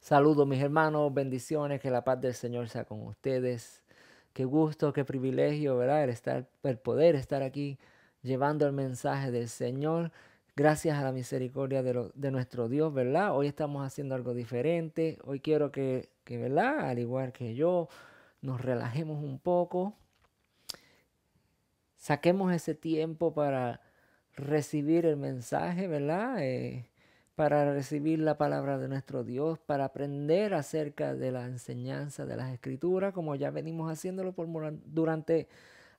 Saludos mis hermanos, bendiciones, que la paz del Señor sea con ustedes. Qué gusto, qué privilegio, ¿verdad? El poder estar aquí llevando el mensaje del Señor. Gracias a la misericordia de nuestro Dios, ¿verdad? Hoy estamos haciendo algo diferente. Hoy quiero ¿verdad? Al igual que yo, nos relajemos un poco. Saquemos ese tiempo para recibir el mensaje, ¿verdad? Para recibir la palabra de nuestro Dios, para aprender acerca de la enseñanza de las Escrituras, como ya venimos haciéndolo durante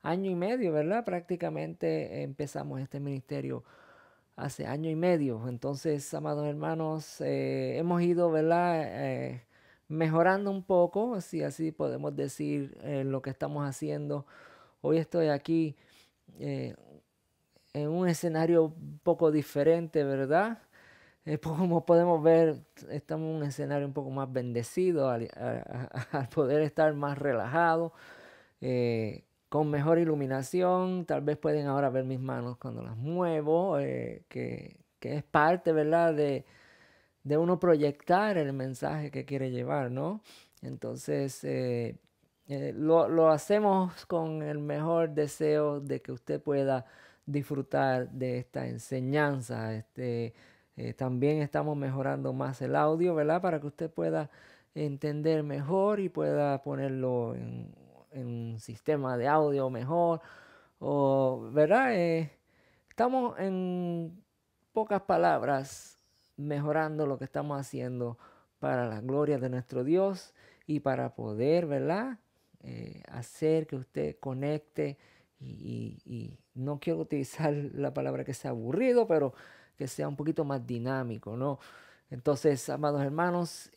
año y medio, ¿verdad? Prácticamente empezamos este ministerio hace año y medio. Entonces, amados hermanos, hemos ido, ¿verdad? Mejorando un poco, si así podemos decir, lo que estamos haciendo. Hoy estoy aquí eh, en un escenario un poco diferente, ¿verdad? Como podemos ver, estamos en un escenario un poco más bendecido al poder estar más relajado, con mejor iluminación. Tal vez pueden ahora ver mis manos cuando las muevo, que es parte, ¿verdad? De uno proyectar el mensaje que quiere llevar, ¿no? Entonces, lo hacemos con el mejor deseo de que usted pueda disfrutar de esta enseñanza. También estamos mejorando más el audio, ¿verdad? Para que usted pueda entender mejor y pueda ponerlo en un sistema de audio mejor. O, ¿verdad? Estamos en pocas palabras mejorando lo que estamos haciendo para la gloria de nuestro Dios y para poder, ¿verdad? Hacer que usted conecte y no quiero utilizar la palabra que sea aburrido, pero que sea un poquito más dinámico, ¿no? Entonces, amados hermanos,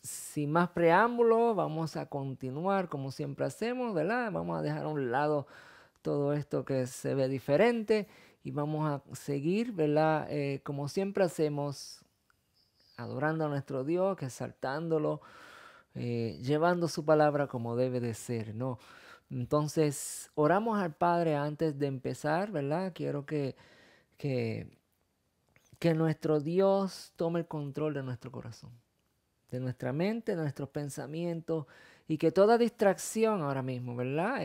sin más preámbulos, vamos a continuar como siempre hacemos, ¿verdad? Vamos a dejar a un lado todo esto que se ve diferente y vamos a seguir, ¿verdad? Como siempre hacemos, adorando a nuestro Dios, exaltándolo, llevando su palabra como debe de ser, ¿no? Entonces, oramos al Padre antes de empezar, ¿verdad? Quiero que, que nuestro Dios tome el control de nuestro corazón, de nuestra mente, de nuestros pensamientos, y que toda distracción ahora mismo, ¿verdad?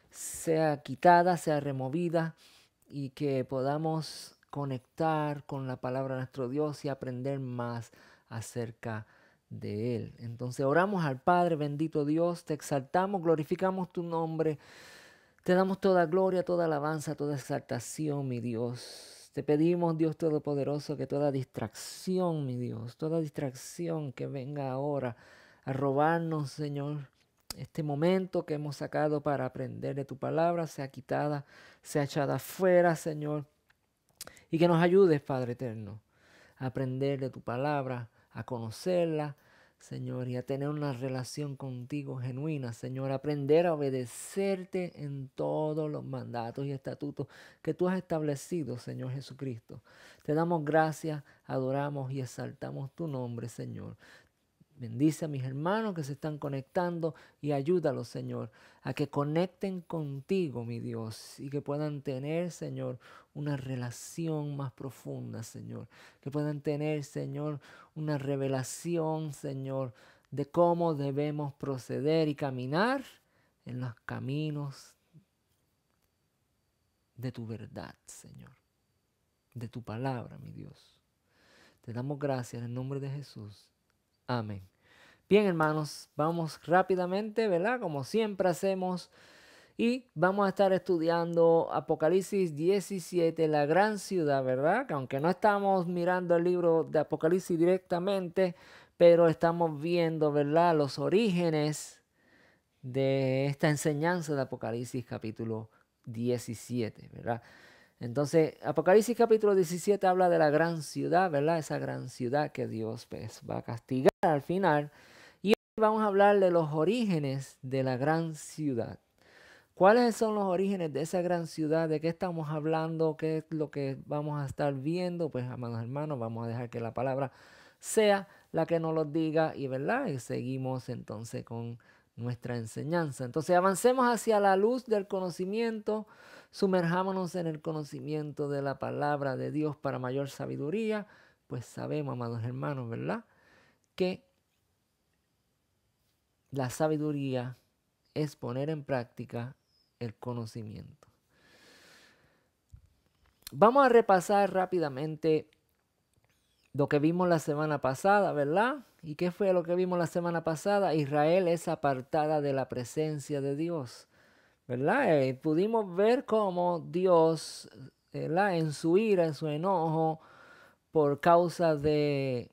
Sea quitada, sea removida, y que podamos conectar con la palabra de nuestro Dios y aprender más acerca de Él. Entonces oramos al Padre, bendito Dios, te exaltamos, glorificamos tu nombre, te damos toda gloria, toda alabanza, toda exaltación, mi Dios. Te pedimos, Dios Todopoderoso, que toda distracción, mi Dios, toda distracción que venga ahora a robarnos, Señor, este momento que hemos sacado para aprender de tu palabra, sea quitada, sea echada fuera, Señor, y que nos ayudes, Padre eterno, a aprender de tu palabra, a conocerla, Señor, y a tener una relación contigo genuina, Señor, aprender a obedecerte en todos los mandatos y estatutos que tú has establecido, Señor Jesucristo. Te damos gracias, adoramos y exaltamos tu nombre, Señor. Bendice a mis hermanos que se están conectando y ayúdalos, Señor, a que conecten contigo, mi Dios, y que puedan tener, Señor, una relación más profunda, Señor. Que puedan tener, Señor, una revelación, Señor, de cómo debemos proceder y caminar en los caminos de tu verdad, Señor, de tu palabra, mi Dios. Te damos gracias en el nombre de Jesús. Amén. Bien, hermanos, vamos rápidamente, ¿verdad? Como siempre hacemos. Y vamos a estar estudiando Apocalipsis 17, la gran ciudad, ¿verdad? Que aunque no estamos mirando el libro de Apocalipsis directamente, pero estamos viendo, ¿verdad? Los orígenes de esta enseñanza de Apocalipsis capítulo 17, ¿verdad? Entonces, Apocalipsis capítulo 17 habla de la gran ciudad, ¿verdad? Esa gran ciudad que Dios, pues, va a castigar al final. Y hoy vamos a hablar de los orígenes de la gran ciudad. ¿Cuáles son los orígenes de esa gran ciudad? ¿De qué estamos hablando? ¿Qué es lo que vamos a estar viendo? Pues, amados hermanos, vamos a dejar que la palabra sea la que nos lo diga y, ¿verdad? Y seguimos entonces con nuestra enseñanza. Entonces, avancemos hacia la luz del conocimiento, sumerjámonos en el conocimiento de la palabra de Dios para mayor sabiduría, pues sabemos, amados hermanos, ¿verdad?, que la sabiduría es poner en práctica el conocimiento. Vamos a repasar rápidamente lo que vimos la semana pasada, ¿verdad? ¿Y qué fue lo que vimos la semana pasada? Israel es apartada de la presencia de Dios, ¿verdad? Pudimos ver cómo Dios, ¿verdad?, en su ira, en su enojo, por causa de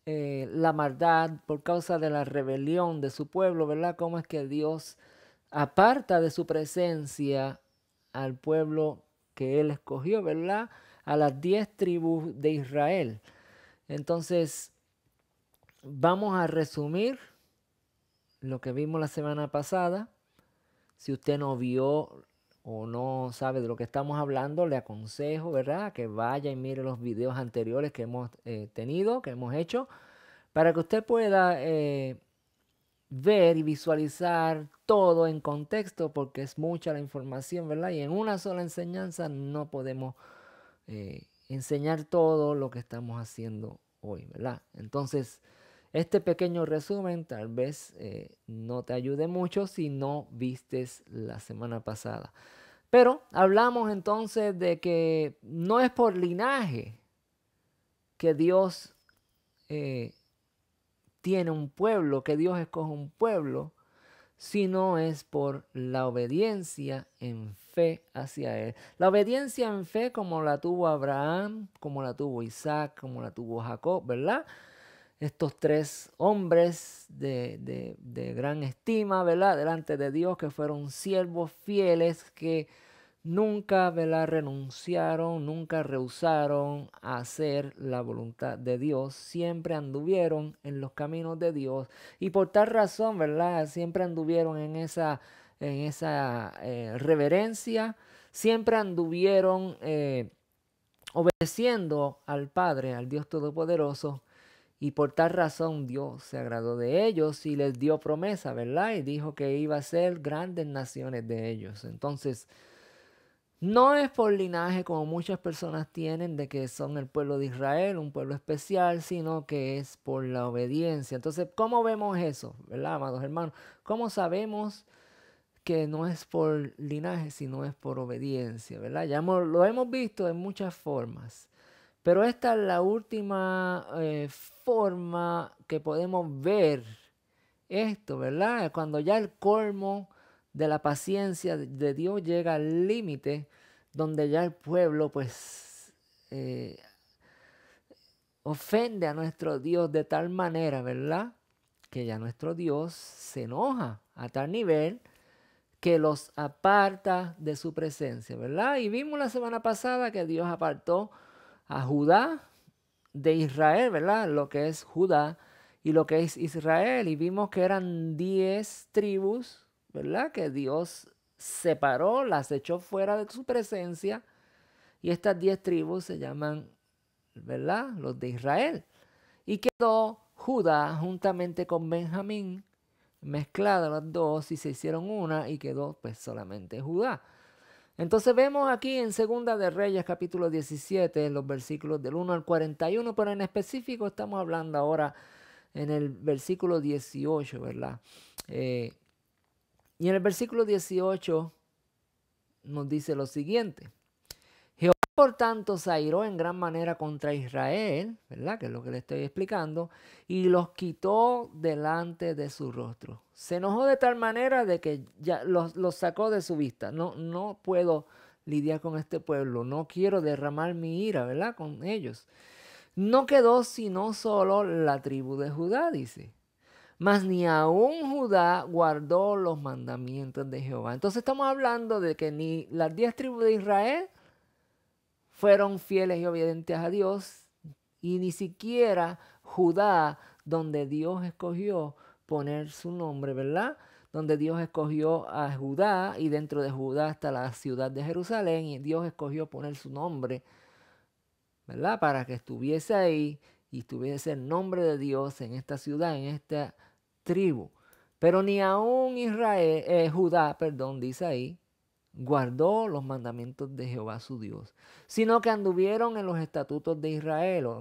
la maldad, por causa de la rebelión de su pueblo, ¿verdad? Cómo es que Dios aparta de su presencia al pueblo que él escogió, ¿verdad?, a las 10 tribus de Israel. Entonces, vamos a resumir lo que vimos la semana pasada. Si usted no vio o no sabe de lo que estamos hablando, le aconsejo, ¿verdad?, que vaya y mire los videos anteriores que hemos tenido, que hemos hecho, para que usted pueda ver y visualizar todo en contexto, porque es mucha la información, ¿verdad? Y en una sola enseñanza no podemos enseñar todo lo que estamos haciendo hoy, ¿verdad? Entonces, este pequeño resumen tal vez no te ayude mucho si no vistes la semana pasada. Pero hablamos entonces de que no es por linaje que Dios tiene un pueblo, que Dios escoge un pueblo, sino es por la obediencia en fe hacia Él. La obediencia en fe como la tuvo Abraham, como la tuvo Isaac, como la tuvo Jacob, ¿verdad? Estos tres hombres de gran estima, ¿verdad?, delante de Dios, que fueron siervos fieles, que nunca, ¿verdad?, renunciaron, nunca rehusaron a hacer la voluntad de Dios, siempre anduvieron en los caminos de Dios, y por tal razón, ¿verdad?, siempre anduvieron en esa reverencia, siempre anduvieron obedeciendo al Padre, al Dios Todopoderoso, y por tal razón Dios se agradó de ellos y les dio promesa, ¿verdad? Y dijo que iba a ser grandes naciones de ellos. Entonces, no es por linaje como muchas personas tienen de que son el pueblo de Israel, un pueblo especial, sino que es por la obediencia. Entonces, ¿cómo vemos eso, verdad, amados hermanos? ¿Cómo sabemos que no es por linaje, sino es por obediencia, verdad? Lo hemos visto en muchas formas. Pero esta es la última forma que podemos ver esto, ¿verdad? Cuando ya el colmo de la paciencia de Dios llega al límite, donde ya el pueblo pues ofende a nuestro Dios de tal manera, ¿verdad?, que ya nuestro Dios se enoja a tal nivel que los aparta de su presencia, ¿verdad? Y vimos la semana pasada que Dios apartó a Judá de Israel, ¿verdad? Lo que es Judá y lo que es Israel. Y vimos que eran 10 tribus, ¿verdad?, que Dios separó, las echó fuera de su presencia. Y estas 10 tribus se llaman, ¿verdad?, los de Israel. Y quedó Judá juntamente con Benjamín, mezcladas las dos, y se hicieron una, y quedó pues solamente Judá. Entonces vemos aquí en Segunda de Reyes capítulo 17 los versículos del 1 al 41, pero en específico estamos hablando ahora en el versículo 18, ¿verdad? Y en el versículo 18 nos dice lo siguiente: Jehová por tanto se airó en gran manera contra Israel, ¿verdad?, que es lo que le estoy explicando, y los quitó delante de su rostro. Se enojó de tal manera de que ya los sacó de su vista. No puedo lidiar con este pueblo, no quiero derramar mi ira, ¿verdad?, con ellos. No quedó sino solo la tribu de Judá, dice. Mas ni aún Judá guardó los mandamientos de Jehová. Entonces estamos hablando de que ni las 10 tribus de Israel fueron fieles y obedientes a Dios, y ni siquiera Judá, donde Dios escogió poner su nombre, ¿verdad? Donde Dios escogió a Judá, y dentro de Judá está la ciudad de Jerusalén, y Dios escogió poner su nombre, ¿verdad?, para que estuviese ahí y tuviese el nombre de Dios en esta ciudad, en esta tribu. Pero ni aún Judá, dice ahí, guardó los mandamientos de Jehová su Dios, sino que anduvieron en los estatutos de Israel, o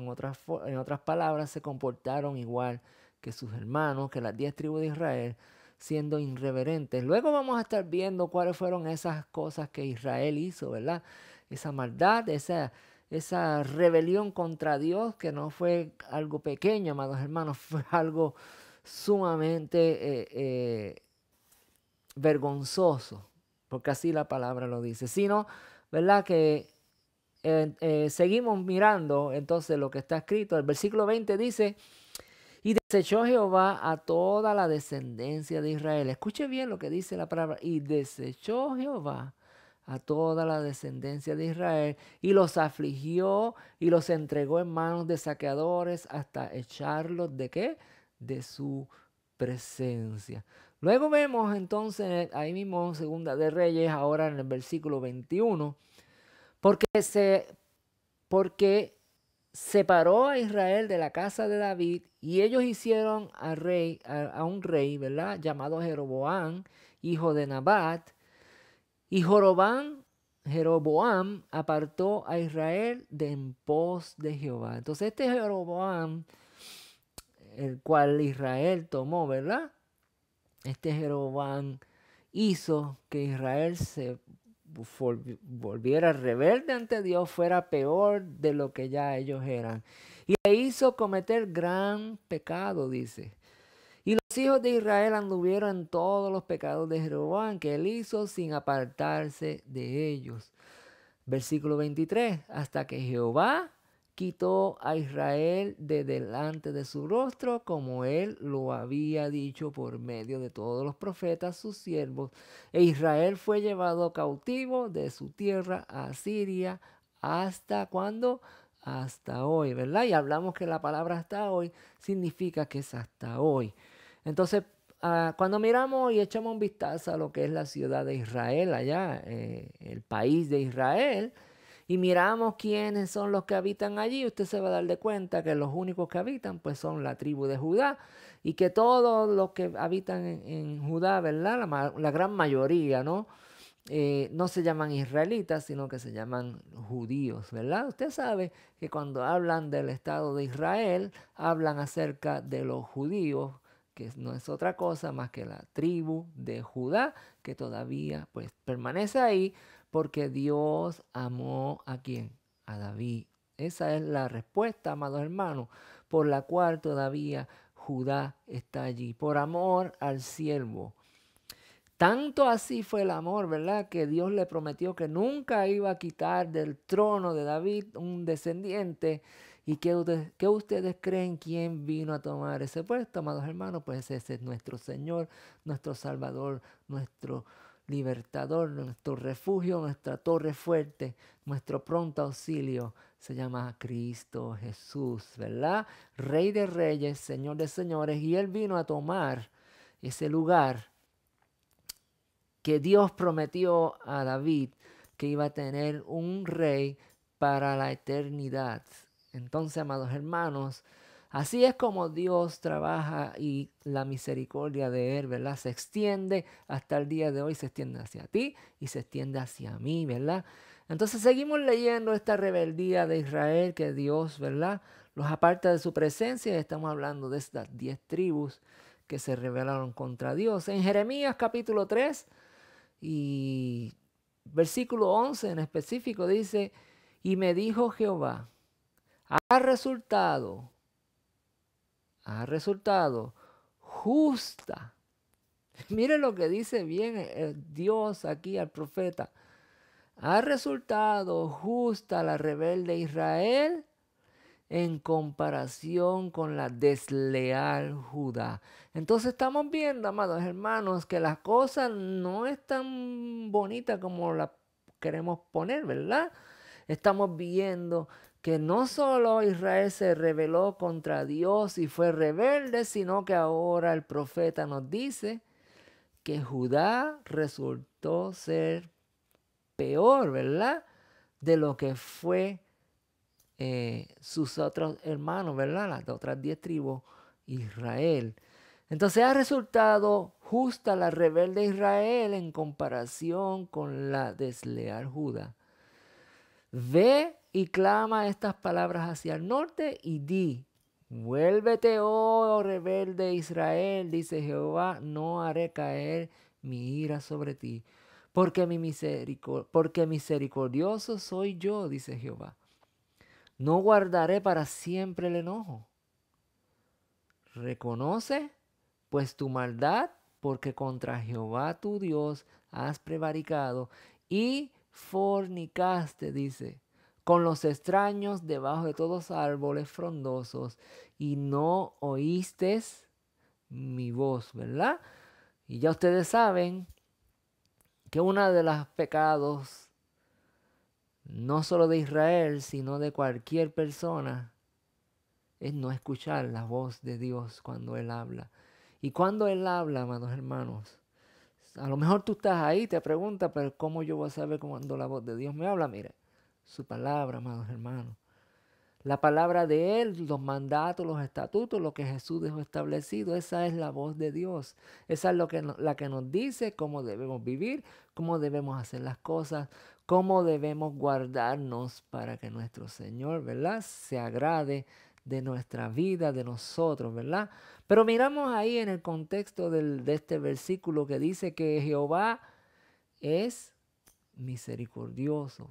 en otras palabras, se comportaron igual que sus hermanos, que las 10 tribus de Israel, siendo irreverentes. Luego vamos a estar viendo cuáles fueron esas cosas que Israel hizo, ¿verdad? Esa maldad, esa rebelión contra Dios, que no fue algo pequeño, amados hermanos, fue algo sumamente vergonzoso, porque así la palabra lo dice, sino, ¿verdad? Que seguimos mirando entonces lo que está escrito. El versículo 20 dice, y desechó Jehová a toda la descendencia de Israel. Escuche bien lo que dice la palabra, y desechó Jehová a toda la descendencia de Israel, y los afligió y los entregó en manos de saqueadores hasta echarlos ¿de qué? De su presencia. Luego vemos entonces ahí mismo en Segunda de Reyes, ahora en el versículo 21, porque separó a Israel de la casa de David y ellos hicieron a un rey, ¿verdad? Llamado Jeroboam, hijo de Nabat, y Jeroboam apartó a Israel de en pos de Jehová. Entonces este Jeroboam, el cual Israel tomó, ¿verdad? Este Jeroboam hizo que Israel se volviera rebelde ante Dios, fuera peor de lo que ya ellos eran. Y le hizo cometer gran pecado, dice. Y los hijos de Israel anduvieron en todos los pecados de Jeroboam que él hizo sin apartarse de ellos. Versículo 23, hasta que Jehová quitó a Israel de delante de su rostro, como él lo había dicho por medio de todos los profetas, sus siervos. E Israel fue llevado cautivo de su tierra a Siria hasta cuando hasta hoy, ¿verdad? Y hablamos que la palabra hasta hoy significa que es hasta hoy. Entonces, cuando miramos y echamos un vistazo a lo que es la ciudad de Israel allá, el país de Israel, y miramos quiénes son los que habitan allí, usted se va a dar de cuenta que los únicos que habitan pues son la tribu de Judá, y que todos los que habitan en Judá, ¿verdad? La gran mayoría, ¿no? No se llaman israelitas, sino que se llaman judíos, ¿verdad? Usted sabe que cuando hablan del Estado de Israel, hablan acerca de los judíos, que no es otra cosa más que la tribu de Judá, que todavía pues permanece ahí, porque Dios amó ¿a quién? A David. Esa es la respuesta, amados hermanos, por la cual todavía Judá está allí, por amor al siervo. Tanto así fue el amor, ¿verdad? Que Dios le prometió que nunca iba a quitar del trono de David un descendiente. ¿Y qué ustedes creen quién vino a tomar ese puesto, amados hermanos? Pues ese es nuestro Señor, nuestro Salvador, nuestro libertador, nuestro refugio, nuestra torre fuerte, nuestro pronto auxilio. Se llama Cristo Jesús, ¿verdad? Rey de reyes, Señor de señores. Y Él vino a tomar ese lugar que Dios prometió a David que iba a tener un rey para la eternidad. Entonces, amados hermanos, así es como Dios trabaja y la misericordia de Él, ¿verdad? Se extiende hasta el día de hoy, se extiende hacia ti y se extiende hacia mí, ¿verdad? Entonces seguimos leyendo esta rebeldía de Israel que Dios, ¿verdad? Los aparta de su presencia y estamos hablando de estas 10 tribus que se rebelaron contra Dios. En Jeremías capítulo 3 y versículo 11 en específico dice, y me dijo Jehová, ha resultado justa. Mire lo que dice bien Dios aquí al profeta. Ha resultado justa la rebelde Israel en comparación con la desleal Judá. Entonces estamos viendo, amados hermanos, que las cosas no es tan bonita como la queremos poner, ¿verdad? Estamos viendo que no solo Israel se rebeló contra Dios y fue rebelde, sino que ahora el profeta nos dice que Judá resultó ser peor, ¿verdad? De lo que fue sus otros hermanos, ¿verdad? Las otras 10 tribus, Israel. Entonces ha resultado justa la rebelde Israel en comparación con la desleal Judá. Ve y clama estas palabras hacia el norte y di: vuélvete, oh rebelde Israel, dice Jehová, no haré caer mi ira sobre ti, porque misericordioso soy yo, dice Jehová. No guardaré para siempre el enojo. Reconoce pues tu maldad, porque contra Jehová tu Dios has prevaricado y fornicaste, dice, con los extraños debajo de todos árboles frondosos, y no oíste mi voz, ¿verdad? Y ya ustedes saben que uno de los pecados, no solo de Israel, sino de cualquier persona, es no escuchar la voz de Dios cuando Él habla. Y cuando Él habla, amados hermanos, a lo mejor tú estás ahí y te preguntas, pero ¿cómo yo voy a saber cuando la voz de Dios me habla? Mire, su palabra, amados hermanos. La palabra de Él, los mandatos, los estatutos, lo que Jesús dejó establecido, esa es la voz de Dios. Esa es la que nos dice cómo debemos vivir, cómo debemos hacer las cosas, cómo debemos guardarnos para que nuestro Señor, ¿verdad?, se agrade de nuestra vida, de nosotros, ¿verdad? Pero miramos ahí en el contexto de este versículo que dice que Jehová es misericordioso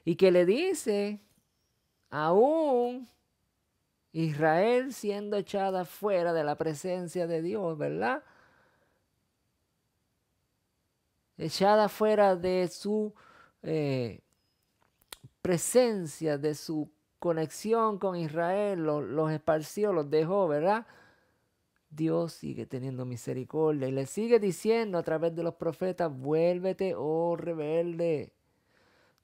y que le dice, aún Israel siendo echada fuera de la presencia de Dios, ¿verdad?, echada fuera de su presencia, de su conexión con Israel, los esparció, los dejó, ¿verdad? Dios sigue teniendo misericordia y le sigue diciendo a través de los profetas: vuélvete, oh rebelde,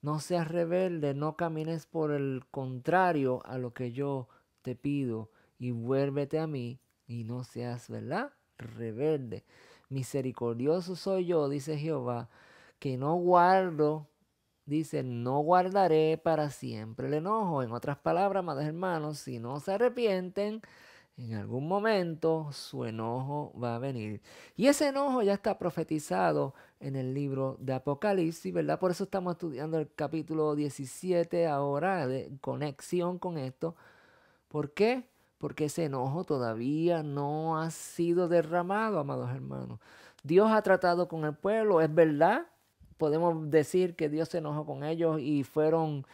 no seas rebelde, no camines por el contrario a lo que yo te pido, y vuélvete a mí y no seas, ¿verdad?, rebelde. Misericordioso soy yo, dice Jehová, que no guardo, dice, no guardaré para siempre el enojo. En otras palabras, amados hermanos, si no se arrepienten, en algún momento su enojo va a venir. Y ese enojo ya está profetizado en el libro de Apocalipsis, ¿verdad? Por eso estamos estudiando el capítulo 17 ahora, de conexión con esto. ¿Por qué? Porque ese enojo todavía no ha sido derramado, amados hermanos. Dios ha tratado con el pueblo, es verdad. Podemos decir que Dios se enojó con ellos y fueron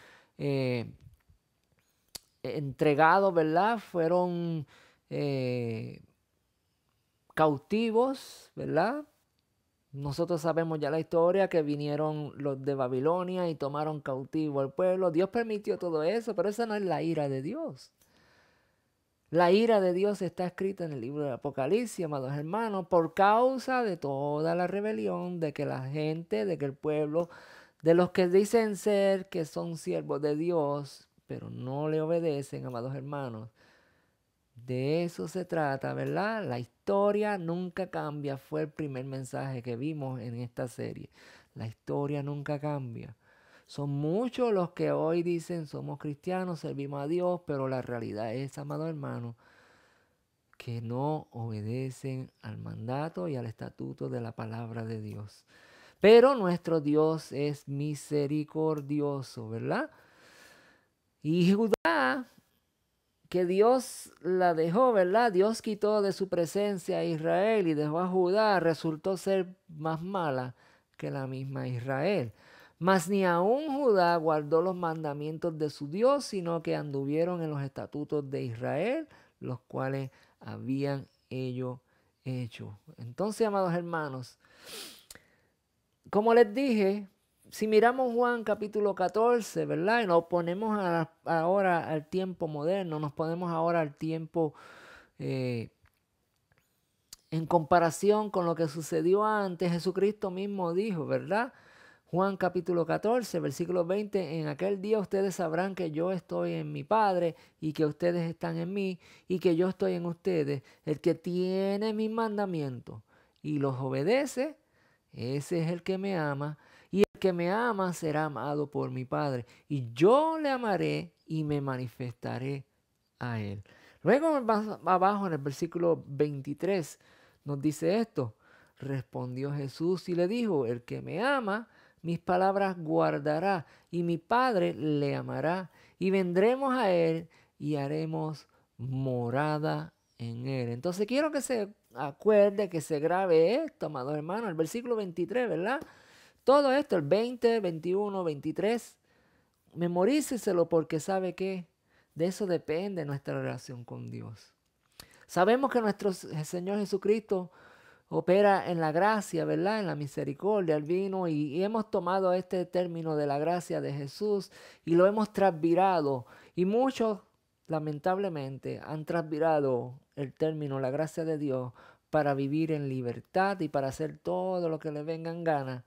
entregados, ¿verdad? Fueron cautivos, ¿verdad? Nosotros sabemos ya la historia, que vinieron los de Babilonia y tomaron cautivo al pueblo. Dios permitió todo eso, pero esa no es la ira de Dios. La ira de Dios está escrita en el libro de Apocalipsis, amados hermanos, por causa de toda la rebelión, de que la gente, de que el pueblo, de los que dicen ser que son siervos de Dios, pero no le obedecen, amados hermanos. De eso se trata, ¿verdad? La historia nunca cambia. Fue el primer mensaje que vimos en esta serie. La historia nunca cambia. Son muchos los que hoy dicen somos cristianos, servimos a Dios, pero la realidad es, amados hermanos, que no obedecen al mandato y al estatuto de la palabra de Dios. Pero nuestro Dios es misericordioso, ¿verdad? Y Judá, que Dios la dejó, ¿verdad? Dios quitó de su presencia a Israel y dejó a Judá, resultó ser más mala que la misma Israel. Mas ni aun Judá guardó los mandamientos de su Dios, sino que anduvieron en los estatutos de Israel, los cuales habían ellos hecho. Entonces, amados hermanos, como les dije, si miramos Juan capítulo 14, ¿verdad? Y nos ponemos ahora al tiempo moderno, nos ponemos ahora al tiempo en comparación con lo que sucedió antes, Jesucristo mismo dijo, ¿verdad? Juan capítulo 14, versículo 20, en aquel día ustedes sabrán que yo estoy en mi Padre y que ustedes están en mí y que yo estoy en ustedes. El que tiene mis mandamientos y los obedece, ese es el que me ama, y el que me ama será amado por mi Padre, y yo le amaré y me manifestaré a él. Luego más abajo en el versículo 23 nos dice esto. Respondió Jesús y le dijo, el que me ama, mis palabras guardará, y mi Padre le amará, y vendremos a él y haremos morada en él. Entonces quiero que se acuerde, que se grabe esto, amados hermanos, el versículo 23, ¿verdad? Todo esto, el 20, 21, 23, memoríceselo porque sabe que de eso depende nuestra relación con Dios. Sabemos que nuestro Señor Jesucristo opera en la gracia, ¿verdad? En la misericordia. Él vino y hemos tomado este término de la gracia de Jesús y lo hemos transvirado. Y muchos, lamentablemente, han transvirado el término, la gracia de Dios, para vivir en libertad y para hacer todo lo que les venga en gana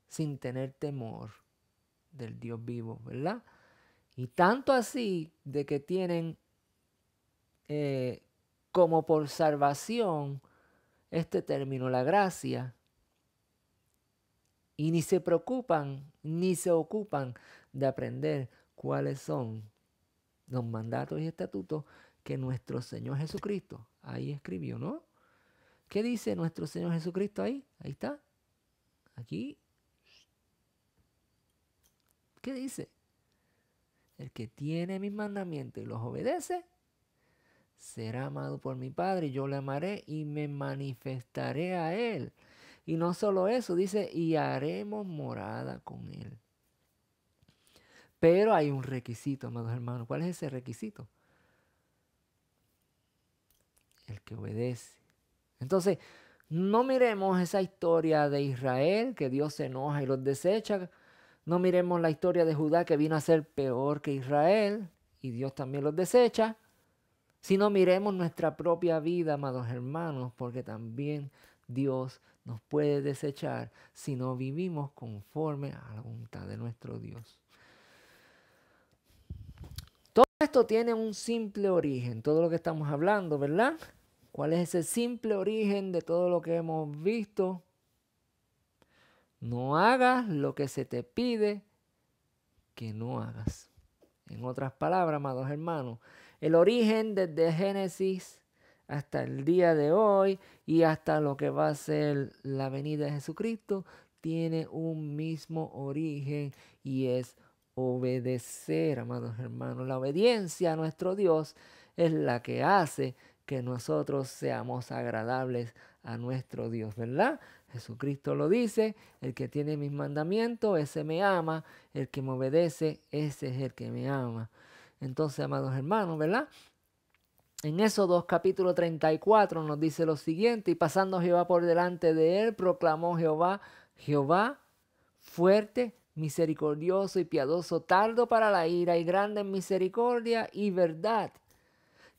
sin tener temor del Dios vivo, ¿verdad? Y tanto así de que tienen como por salvación este término, la gracia, y ni se preocupan, ni se ocupan de aprender cuáles son los mandatos y estatutos que nuestro Señor Jesucristo ahí escribió, ¿no? ¿Qué dice nuestro Señor Jesucristo ahí? Ahí está. Aquí. ¿Qué dice? El que tiene mis mandamientos y los obedece, será amado por mi Padre, y yo le amaré y me manifestaré a él. Y no solo eso, dice, y haremos morada con él. Pero hay un requisito, amados hermanos. ¿Cuál es ese requisito? El que obedece. Entonces, no miremos esa historia de Israel, que Dios se enoja y los desecha. No miremos la historia de Judá, que vino a ser peor que Israel, y Dios también los desecha. Sino miremos nuestra propia vida, amados hermanos, porque también Dios nos puede desechar si no vivimos conforme a la voluntad de nuestro Dios. Todo esto tiene un simple origen, todo lo que estamos hablando, ¿verdad? ¿Cuál es ese simple origen de todo lo que hemos visto? No hagas lo que se te pide que no hagas. En otras palabras, amados hermanos, el origen desde Génesis hasta el día de hoy y hasta lo que va a ser la venida de Jesucristo tiene un mismo origen y es obedecer, amados hermanos. La obediencia a nuestro Dios es la que hace que nosotros seamos agradables a nuestro Dios, ¿verdad? Jesucristo lo dice, el que tiene mis mandamientos, ese me ama, el que me obedece, ese es el que me ama. Entonces, amados hermanos, ¿verdad? En Éxodo capítulo 34 nos dice lo siguiente, y pasando Jehová por delante de él, proclamó Jehová fuerte, misericordioso y piadoso, tardo para la ira y grande en misericordia y verdad,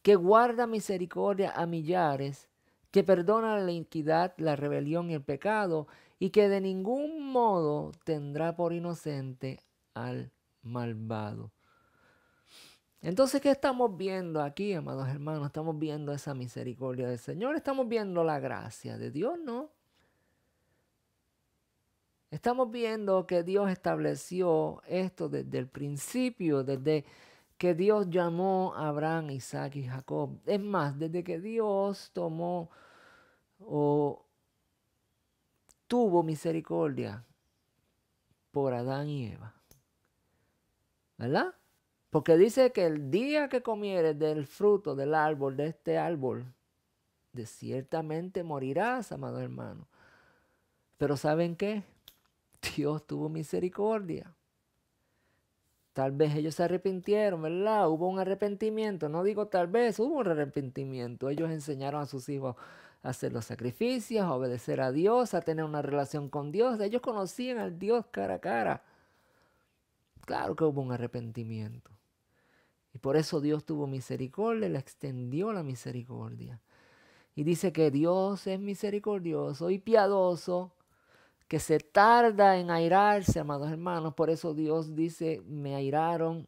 que guarda misericordia a millares, que perdona la iniquidad, la rebelión y el pecado, y que de ningún modo tendrá por inocente al malvado. Entonces, ¿qué estamos viendo aquí, amados hermanos? Estamos viendo esa misericordia del Señor, estamos viendo la gracia de Dios, ¿no? Estamos viendo que Dios estableció esto desde el principio, desde que Dios llamó a Abraham, Isaac y Jacob. Es más, desde que Dios tomó o tuvo misericordia por Adán y Eva. ¿Verdad? Porque dice que el día que comieres del fruto del árbol, de este árbol, de ciertamente morirás, amado hermano. Pero ¿saben qué? Dios tuvo misericordia. Tal vez ellos se arrepintieron, ¿verdad? Hubo un arrepentimiento. No digo tal vez, hubo un arrepentimiento. Ellos enseñaron a sus hijos a hacer los sacrificios, a obedecer a Dios, a tener una relación con Dios. Ellos conocían al Dios cara a cara. Claro que hubo un arrepentimiento. Y por eso Dios tuvo misericordia, le extendió la misericordia. Y dice que Dios es misericordioso y piadoso, que se tarda en airarse, amados hermanos. Por eso Dios dice, me airaron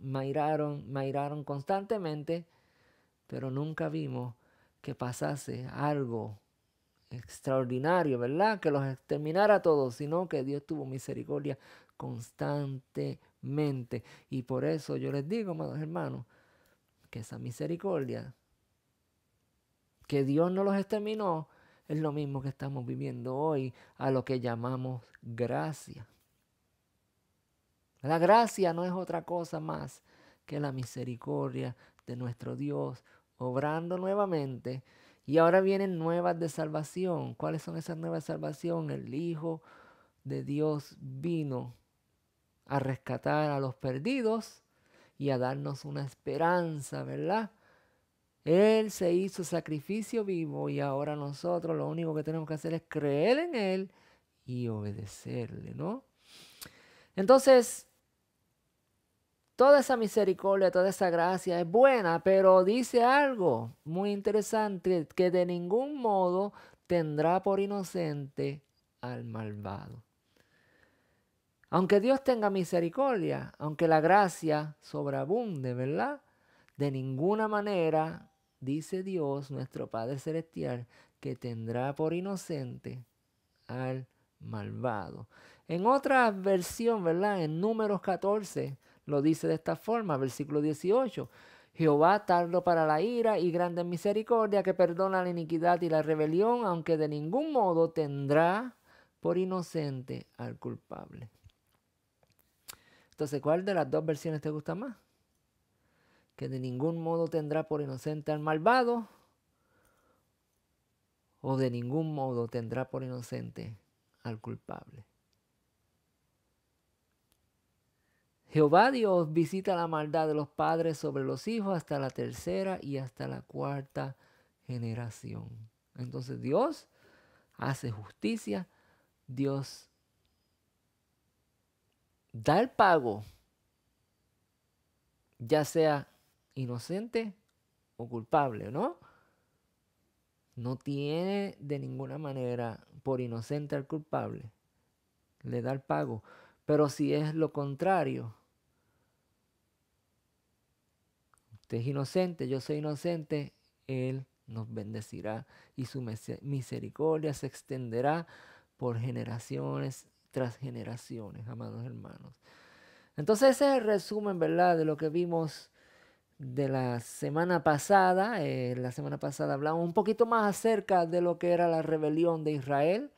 constantemente, pero nunca vimos que pasase algo extraordinario, ¿verdad? Que los exterminara a todos, sino que Dios tuvo misericordia constantemente. Y por eso yo les digo, amados hermanos, que esa misericordia, que Dios no los exterminó, es lo mismo que estamos viviendo hoy, a lo que llamamos gracia. La gracia no es otra cosa más que la misericordia de nuestro Dios obrando nuevamente. Y ahora vienen nuevas de salvación. ¿Cuáles son esas nuevas de salvación? El Hijo de Dios vino a rescatar a los perdidos y a darnos una esperanza, ¿verdad? Él se hizo sacrificio vivo y ahora nosotros lo único que tenemos que hacer es creer en Él y obedecerle, ¿no? Entonces, toda esa misericordia, toda esa gracia es buena, pero dice algo muy interesante, que de ningún modo tendrá por inocente al malvado. Aunque Dios tenga misericordia, aunque la gracia sobreabunde, ¿verdad? De ninguna manera, dice Dios, nuestro Padre Celestial, que tendrá por inocente al malvado. En otra versión, ¿verdad? En Números 14 lo dice de esta forma, versículo 18. Jehová tardo para la ira y grande en misericordia, que perdona la iniquidad y la rebelión, aunque de ningún modo tendrá por inocente al culpable. Entonces, ¿cuál de las dos versiones te gusta más? Que de ningún modo tendrá por inocente al malvado, o de ningún modo tendrá por inocente al culpable. Jehová Dios visita la maldad de los padres sobre los hijos hasta la tercera y hasta la cuarta generación. Entonces Dios hace justicia, Dios da el pago, ya sea inocente o culpable, ¿no? No tiene de ninguna manera por inocente al culpable, le da el pago. Pero si es lo contrario, usted es inocente, yo soy inocente, Él nos bendecirá y su misericordia se extenderá por generaciones tras generaciones, amados hermanos. Entonces ese es el resumen, ¿verdad?, de lo que vimos de la semana pasada. La semana pasada hablamos un poquito más acerca de lo que era la rebelión de Israel,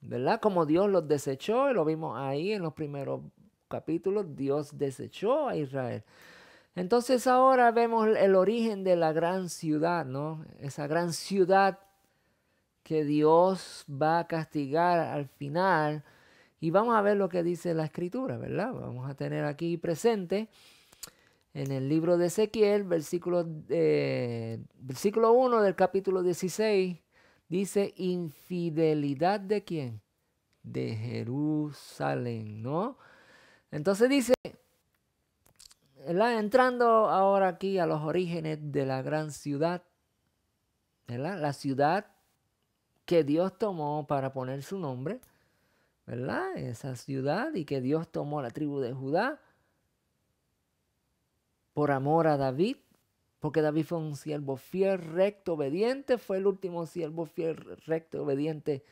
¿verdad? Como Dios los desechó, y lo vimos ahí en los primeros capítulos, Dios desechó a Israel. Entonces ahora vemos el origen de la gran ciudad, ¿no? Esa gran ciudad que Dios va a castigar al final. Y vamos a ver lo que dice la Escritura, ¿verdad? Vamos a tener aquí presente en el libro de Ezequiel, versículo 1 del capítulo 16, dice: infidelidad de quién? De Jerusalén, ¿no? Entonces dice, ¿verdad?, entrando ahora aquí a los orígenes de la gran ciudad, ¿verdad? La ciudad que Dios tomó para poner su nombre, ¿verdad? Esa ciudad, y que Dios tomó la tribu de Judá por amor a David, porque David fue un siervo fiel, recto, obediente, fue el último siervo fiel, recto, obediente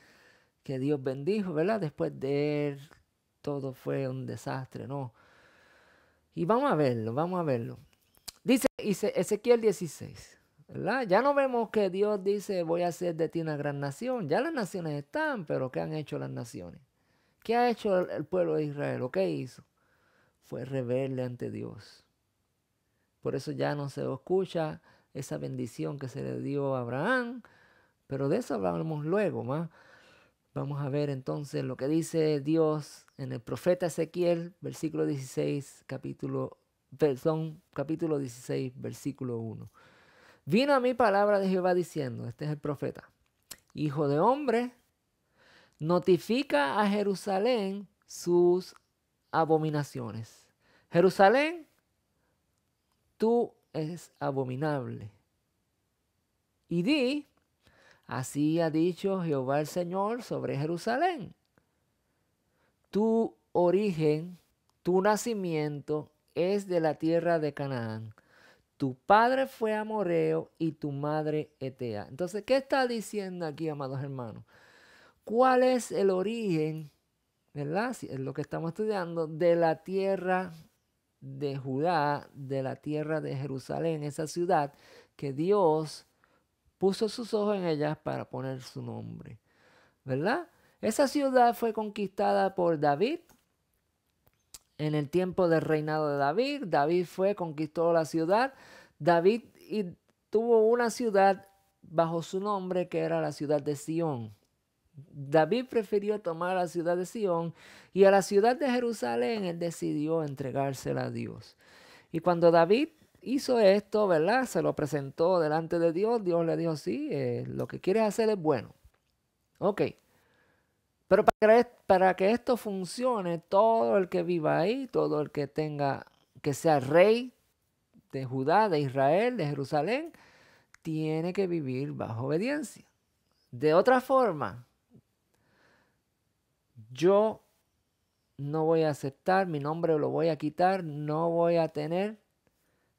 que Dios bendijo, ¿verdad? Después de él todo fue un desastre, ¿no? Y vamos a verlo, vamos a verlo. Dice Ezequiel 16, ¿verdad? Ya no vemos que Dios dice: voy a hacer de ti una gran nación. Ya las naciones están, pero ¿qué han hecho las naciones? ¿Qué ha hecho el pueblo de Israel? ¿O qué hizo? Fue rebelde ante Dios. Por eso ya no se escucha esa bendición que se le dio a Abraham, pero de eso hablamos luego más. Vamos a ver entonces lo que dice Dios en el profeta Ezequiel, versículo 16, capítulo 16, versículo 1. Vino a mí palabra de Jehová diciendo, este es el profeta: hijo de hombre, notifica a Jerusalén sus abominaciones. Jerusalén, tú eres abominable. Y di: así ha dicho Jehová el Señor sobre Jerusalén: tu origen, tu nacimiento es de la tierra de Canaán. Tu padre fue amorreo y tu madre etea. Entonces, ¿qué está diciendo aquí, amados hermanos? ¿Cuál es el origen, verdad? Es lo que estamos estudiando, de la tierra de Judá, de la tierra de Jerusalén, esa ciudad que Dios puso sus ojos en ellas para poner su nombre, ¿verdad? Esa ciudad fue conquistada por David en el tiempo del reinado de David. David conquistó la ciudad. David tuvo una ciudad bajo su nombre que era la ciudad de Sión. David prefirió tomar la ciudad de Sión y a la ciudad de Jerusalén él decidió entregársela a Dios. Y cuando David hizo esto, ¿verdad? Se lo presentó delante de Dios. Dios le dijo, sí, lo que quieres hacer es bueno. Ok. Pero para que esto funcione, todo el que viva ahí, todo el que que sea rey de Judá, de Israel, de Jerusalén, tiene que vivir bajo obediencia. De otra forma, yo no voy a aceptar, mi nombre lo voy a quitar, no voy a tener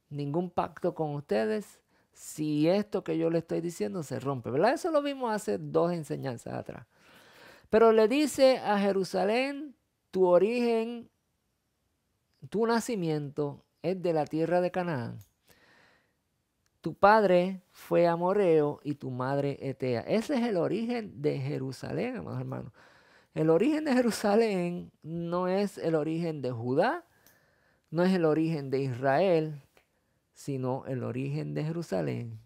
ningún pacto con ustedes si esto que yo le estoy diciendo se rompe, ¿verdad? Eso lo vimos hace 2 enseñanzas atrás. Pero le dice a Jerusalén, tu origen, tu nacimiento es de la tierra de Canaán. Tu padre fue amorreo y tu madre etea. Ese es el origen de Jerusalén, amados hermanos. El origen de Jerusalén no es el origen de Judá, no es el origen de Israel, sino el origen de Jerusalén.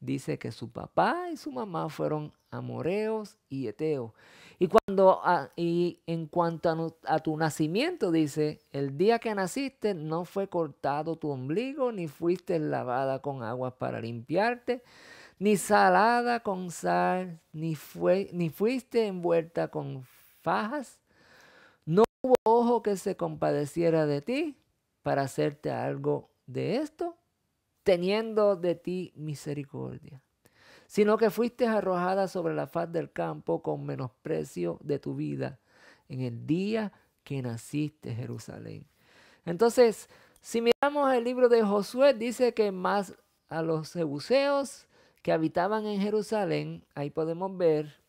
Dice que su papá y su mamá fueron amoreos y eteos. Y en cuanto a tu nacimiento, dice, el día que naciste no fue cortado tu ombligo, ni fuiste lavada con aguas para limpiarte, ni salada con sal, ni fuiste envuelta con fajas. No hubo ojo que se compadeciera de ti para hacerte algo de esto, teniendo de ti misericordia, sino que fuiste arrojada sobre la faz del campo con menosprecio de tu vida en el día que naciste, Jerusalén. Entonces, si miramos el libro de Josué, dice que más a los jebuseos que habitaban en Jerusalén, ahí podemos ver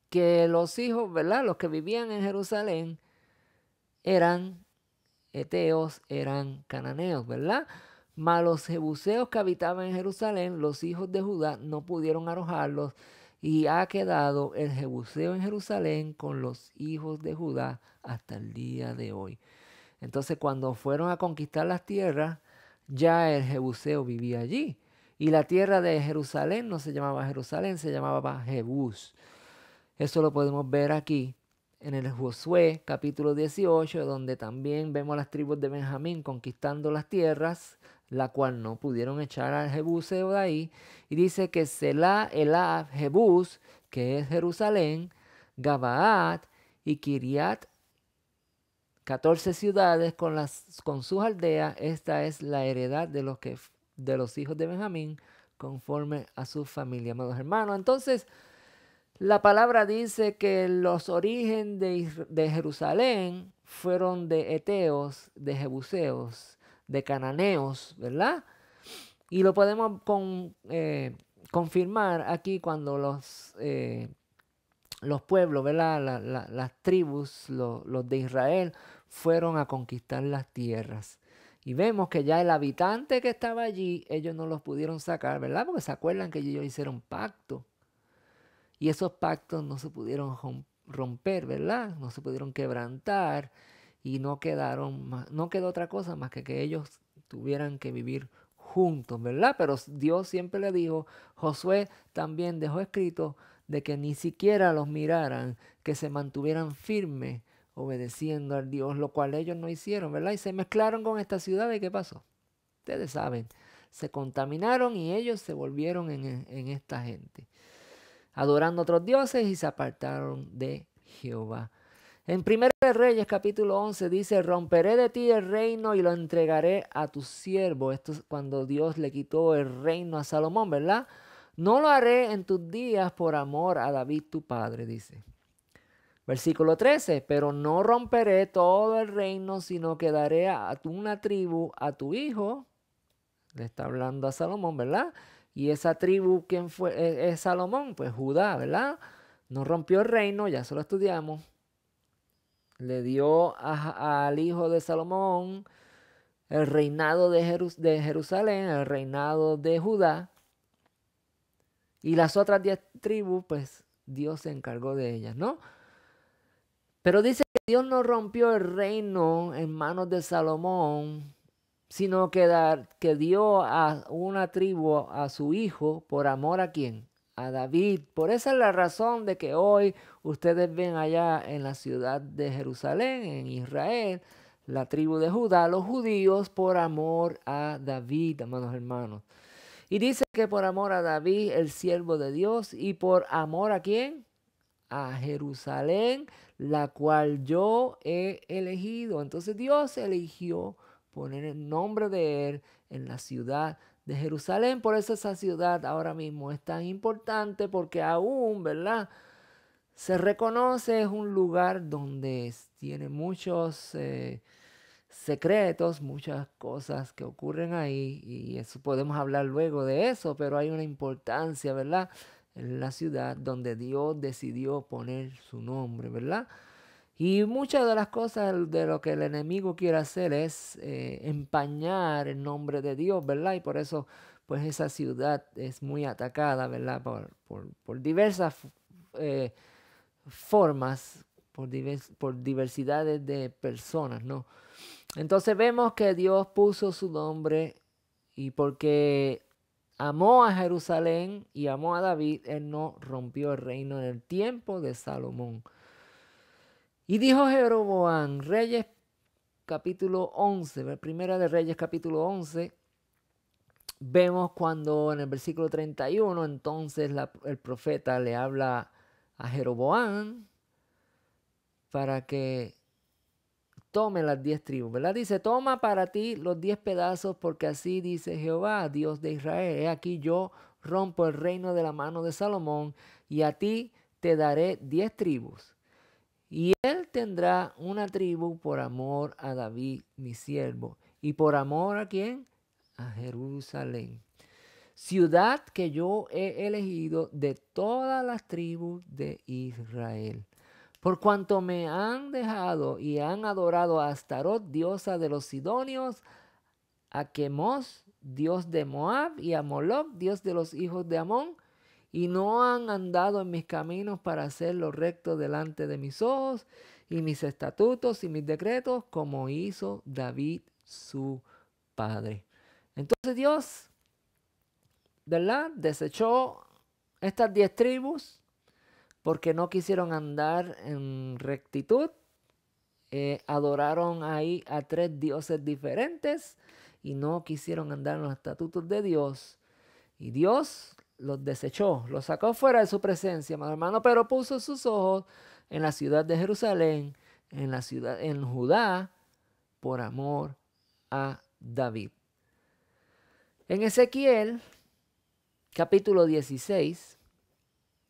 que los hijos, ¿verdad? Los que vivían en Jerusalén eran eteos, eran cananeos, ¿verdad? Mas los jebuseos que habitaban en Jerusalén, los hijos de Judá, no pudieron arrojarlos, y ha quedado el jebuseo en Jerusalén con los hijos de Judá hasta el día de hoy. Entonces, cuando fueron a conquistar las tierras, ya el jebuseo vivía allí. Y la tierra de Jerusalén no se llamaba Jerusalén, se llamaba Jebús. Eso lo podemos ver aquí en el Josué capítulo 18, donde también vemos las tribus de Benjamín conquistando las tierras, la cual no pudieron echar al jebuseo de ahí. Y dice que Selah, Elab, Jebús, que es Jerusalén, Gabaat y Kiriat, 14 ciudades con sus aldeas. Esta es la heredad de los hijos de Benjamín conforme a su familia, amados hermanos. Entonces, la palabra dice que los orígenes de Jerusalén fueron de eteos, de jebuseos, de cananeos, ¿verdad? Y lo podemos confirmar aquí cuando los pueblos, ¿verdad? Las tribus, los de Israel, fueron a conquistar las tierras. Y vemos que ya el habitante que estaba allí, ellos no los pudieron sacar, ¿verdad? Porque se acuerdan que ellos hicieron pacto. Y esos pactos no se pudieron romper, ¿verdad? No se pudieron quebrantar y no quedó otra cosa más que ellos tuvieran que vivir juntos, ¿verdad? Pero Dios siempre le dijo, Josué también dejó escrito de que ni siquiera los miraran, que se mantuvieran firmes obedeciendo al Dios, lo cual ellos no hicieron, ¿verdad? Y se mezclaron con esta ciudad. ¿Y qué pasó? Ustedes saben, se contaminaron y ellos se volvieron en esta gente, adorando a otros dioses, y se apartaron de Jehová. En 1 de Reyes capítulo 11 dice, romperé de ti el reino y lo entregaré a tu siervo. Esto es cuando Dios le quitó el reino a Salomón, ¿verdad? No lo haré en tus días por amor a David tu padre, dice. Versículo 13, pero no romperé todo el reino, sino que daré a una tribu a tu hijo. Le está hablando a Salomón, ¿verdad? Y esa tribu, ¿quién fue? Es Salomón, pues Judá, ¿verdad? No rompió el reino, ya se lo estudiamos. Le dio al hijo de Salomón el reinado de Jerusalén, el reinado de Judá. Y las otras 10 tribus, pues Dios se encargó de ellas, ¿no? Pero dice que Dios no rompió el reino en manos de Salomón, sino que dio a una tribu a su hijo por amor a quién, a David. Por esa es la razón de que hoy ustedes ven allá en la ciudad de Jerusalén, en Israel, la tribu de Judá, los judíos por amor a David, amados hermanos. Y dice que por amor a David, el siervo de Dios, y por amor a quién, a Jerusalén, la cual yo he elegido. Entonces Dios eligió poner el nombre de él en la ciudad de Jerusalén. Por eso esa ciudad ahora mismo es tan importante, porque aún, ¿verdad?, se reconoce, es un lugar donde tiene muchos secretos, muchas cosas que ocurren ahí, y eso podemos hablar luego de eso, pero hay una importancia, ¿verdad?, en la ciudad donde Dios decidió poner su nombre, ¿verdad? Y muchas de las cosas de lo que el enemigo quiere hacer es empañar el nombre de Dios, ¿verdad? Y por eso, pues esa ciudad es muy atacada, ¿verdad? Por diversas eh, formas, por diversidades de personas, ¿no? Entonces vemos que Dios puso su nombre y porque amó a Jerusalén y amó a David, él no rompió el reino en el tiempo de Salomón. Y dijo Jeroboam, Reyes capítulo 11, Primera de Reyes capítulo 11, vemos cuando en el versículo 31, entonces el profeta le habla a Jeroboam para que tome las 10 tribus, ¿verdad? Dice, toma para ti los 10 pedazos, porque así dice Jehová, Dios de Israel. He aquí yo rompo el reino de la mano de Salomón, y a ti te daré 10 tribus. Y él tendrá una tribu por amor a David, mi siervo. ¿Y por amor a quién? A Jerusalén. Ciudad que yo he elegido de todas las tribus de Israel. Por cuanto me han dejado y han adorado a Astarot, diosa de los sidonios, a Quemos, dios de Moab, y a Moloc, dios de los hijos de Amón, y no han andado en mis caminos para hacer lo recto delante de mis ojos, y mis estatutos y mis decretos, como hizo David su padre. Entonces Dios, ¿verdad?, desechó estas 10 tribus porque no quisieron andar en rectitud. Adoraron ahí a 3 dioses diferentes y no quisieron andar en los estatutos de Dios. Y Dios los desechó, los sacó fuera de su presencia, mi hermano, pero puso sus ojos en la ciudad de Jerusalén, en Judá, por amor a David. En Ezequiel, capítulo 16,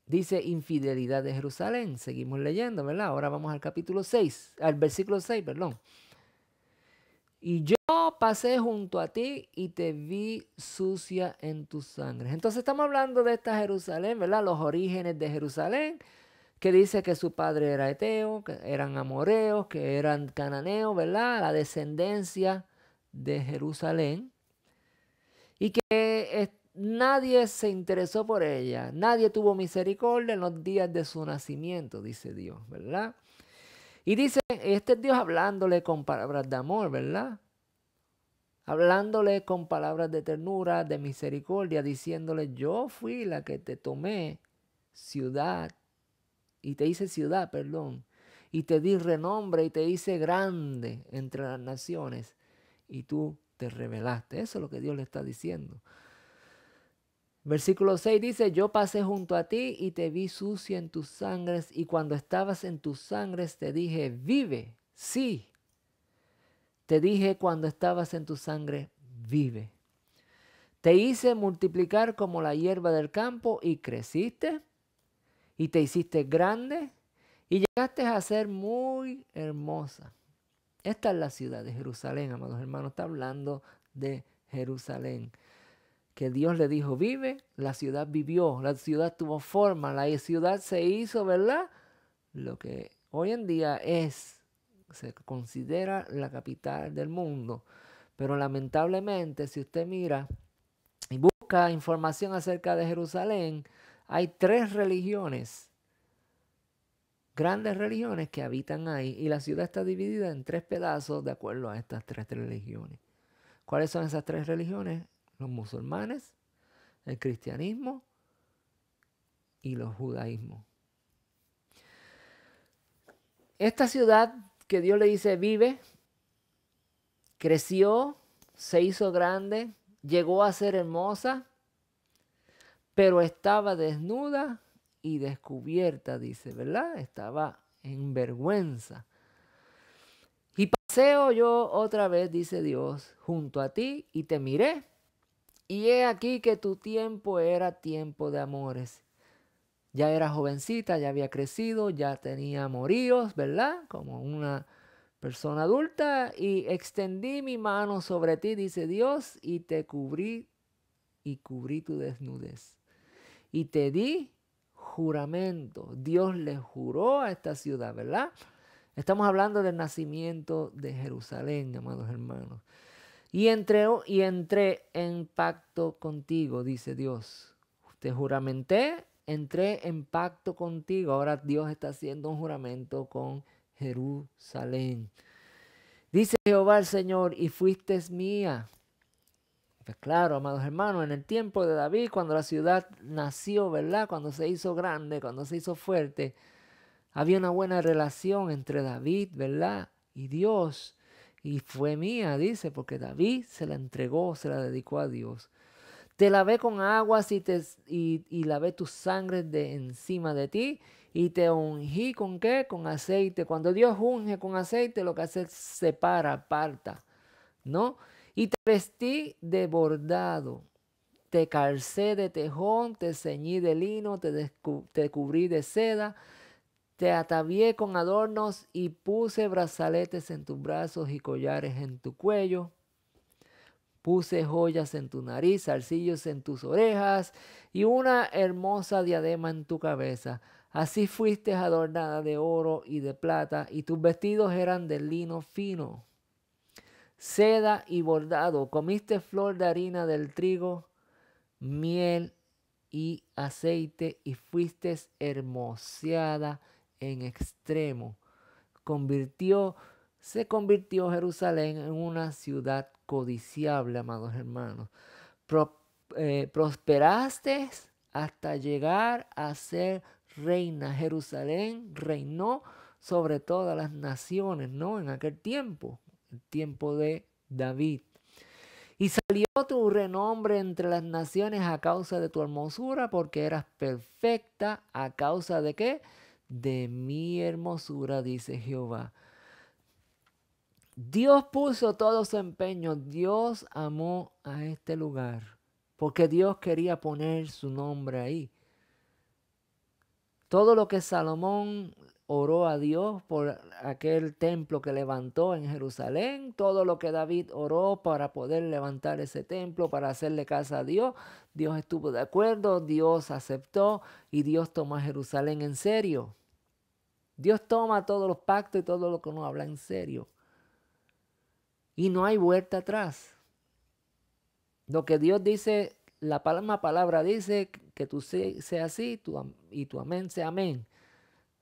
dice infidelidad de Jerusalén. Seguimos leyendo, ¿verdad? Ahora vamos al capítulo 6, al versículo 6, perdón. Y yo pasé junto a ti y te vi sucia en tus sangres. Entonces estamos hablando de esta Jerusalén, ¿verdad? Los orígenes de Jerusalén, que dice que su padre era eteo, que eran amoreos, que eran cananeos, ¿verdad? La descendencia de Jerusalén. Y que nadie se interesó por ella, nadie tuvo misericordia en los días de su nacimiento, dice Dios, ¿verdad? Y dice, este es Dios hablándole con palabras de amor, ¿verdad? Hablándole con palabras de ternura, de misericordia, diciéndole, yo fui la que te tomé ciudad, y te hice ciudad, perdón, y te di renombre y te hice grande entre las naciones, y tú te rebelaste. Eso es lo que Dios le está diciendo. Versículo 6 dice, yo pasé junto a ti y te vi sucia en tus sangres, y cuando estabas en tus sangres te dije, vive, sí. Te dije cuando estabas en tu sangre, vive. Te hice multiplicar como la hierba del campo y creciste y te hiciste grande y llegaste a ser muy hermosa. Esta es la ciudad de Jerusalén, amados hermanos, está hablando de Jerusalén. Que Dios le dijo, vive, la ciudad vivió, la ciudad tuvo forma, la ciudad se hizo, ¿verdad? Lo que hoy en día se considera la capital del mundo. Pero lamentablemente, si usted mira y busca busca información acerca de Jerusalén, hay 3 religiones, grandes religiones que habitan ahí, y la ciudad está dividida en 3 pedazos de acuerdo a estas 3 religiones. ¿Cuáles son esas 3 religiones? Los musulmanes, el cristianismo y los judaísmos. Esta ciudad que Dios le dice vive, creció, se hizo grande, llegó a ser hermosa, pero estaba desnuda y descubierta, dice, ¿verdad? Estaba en vergüenza. Y paseo yo otra vez, dice Dios, junto a ti y te miré. Y he aquí que tu tiempo era tiempo de amores. Ya era jovencita, ya había crecido, ya tenía amoríos, ¿verdad? Como una persona adulta. Y extendí mi mano sobre ti, dice Dios, y te cubrí tu desnudez. Y te di juramento. Dios le juró a esta ciudad, ¿verdad? Estamos hablando del nacimiento de Jerusalén, amados hermanos. Y entré en pacto contigo, dice Dios. Te juramenté, entré en pacto contigo. Ahora Dios está haciendo un juramento con Jerusalén. Dice Jehová el Señor, y fuiste mía. Pues claro, amados hermanos, en el tiempo de David, cuando la ciudad nació, ¿verdad? Cuando se hizo grande, cuando se hizo fuerte, había una buena relación entre David, ¿verdad? Y Dios. Y fue mía, dice, porque David se la entregó, se la dedicó a Dios. Te lavé con aguas y lavé tus sangres de encima de ti. Y te ungí ¿con qué? Con aceite. Cuando Dios unge con aceite, lo que hace es separa, aparta, ¿no? Y te vestí de bordado. Te calcé de tejón, te ceñí de lino, te cubrí de seda. Te atavié con adornos y puse brazaletes en tus brazos y collares en tu cuello. Puse joyas en tu nariz, zarcillos en tus orejas y una hermosa diadema en tu cabeza. Así fuiste adornada de oro y de plata, y tus vestidos eran de lino fino, seda y bordado. Comiste flor de harina del trigo, miel y aceite, y fuiste hermoseada en extremo. Se convirtió Jerusalén en una ciudad codiciable, amados hermanos. Prosperaste hasta llegar a ser reina. Jerusalén reinó sobre todas las naciones, ¿no? En aquel tiempo, el tiempo de David. Y salió tu renombre entre las naciones a causa de tu hermosura, porque eras perfecta. ¿A causa de qué? De mi hermosura, dice Jehová. Dios puso todo su empeño. Dios amó a este lugar, porque Dios quería poner su nombre ahí. Todo lo que Salomón oró a Dios por aquel templo que levantó en Jerusalén, todo lo que David oró para poder levantar ese templo, para hacerle casa a Dios, Dios estuvo de acuerdo, Dios aceptó y Dios tomó a Jerusalén en serio. Dios toma todos los pactos y todo lo que uno habla en serio. Y no hay vuelta atrás. Lo que Dios dice, la misma palabra dice que tú sea así y tu amén sea amén.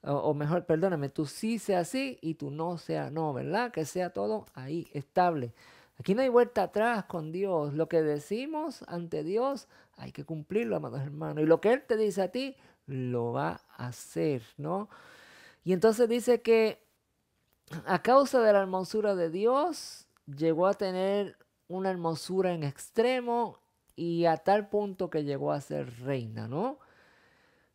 O mejor, perdóname, tú sí sea sí y tú no sea no, ¿verdad? Que sea todo ahí, estable. Aquí no hay vuelta atrás con Dios. Lo que decimos ante Dios hay que cumplirlo, amados hermanos. Y lo que Él te dice a ti, lo va a hacer, ¿no? Y entonces dice que a causa de la hermosura de Dios, llegó a tener una hermosura en extremo y a tal punto que llegó a ser reina, ¿no?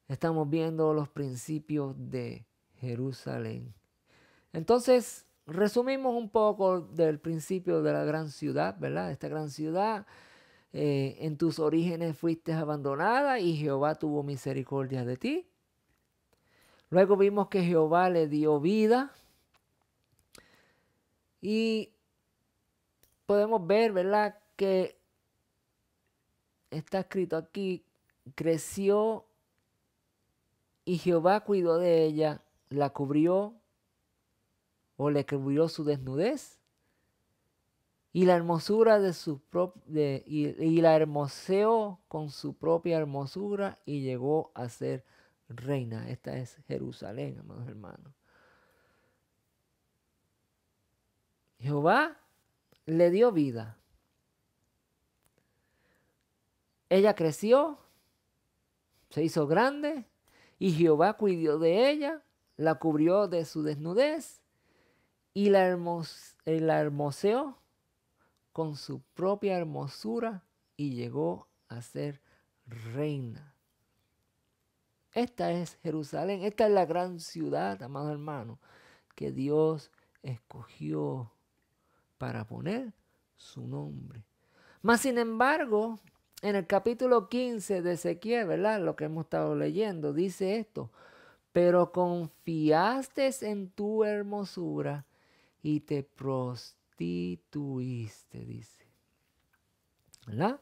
Estamos viendo los principios de Jerusalén. Entonces, resumimos un poco del principio de la gran ciudad, ¿verdad? Esta gran ciudad, en tus orígenes fuiste abandonada y Jehová tuvo misericordia de ti. Luego vimos que Jehová le dio vida y podemos ver, ¿verdad?, que está escrito aquí, creció y Jehová cuidó de ella, la cubrió o le cubrió su desnudez y la hermosura de su y la hermoseó con su propia hermosura y llegó a ser reina. Esta es Jerusalén, amados hermanos. Jehová le dio vida. Ella creció, se hizo grande y Jehová cuidó de ella, la cubrió de su desnudez y la hermoseó con su propia hermosura y llegó a ser reina. Esta es Jerusalén, esta es la gran ciudad, amados hermanos, que Dios escogió para poner su nombre. Mas, sin embargo, en el capítulo 15 de Ezequiel, ¿verdad? Lo que hemos estado leyendo, dice esto: pero confiaste en tu hermosura y te prostituiste, dice. ¿Verdad?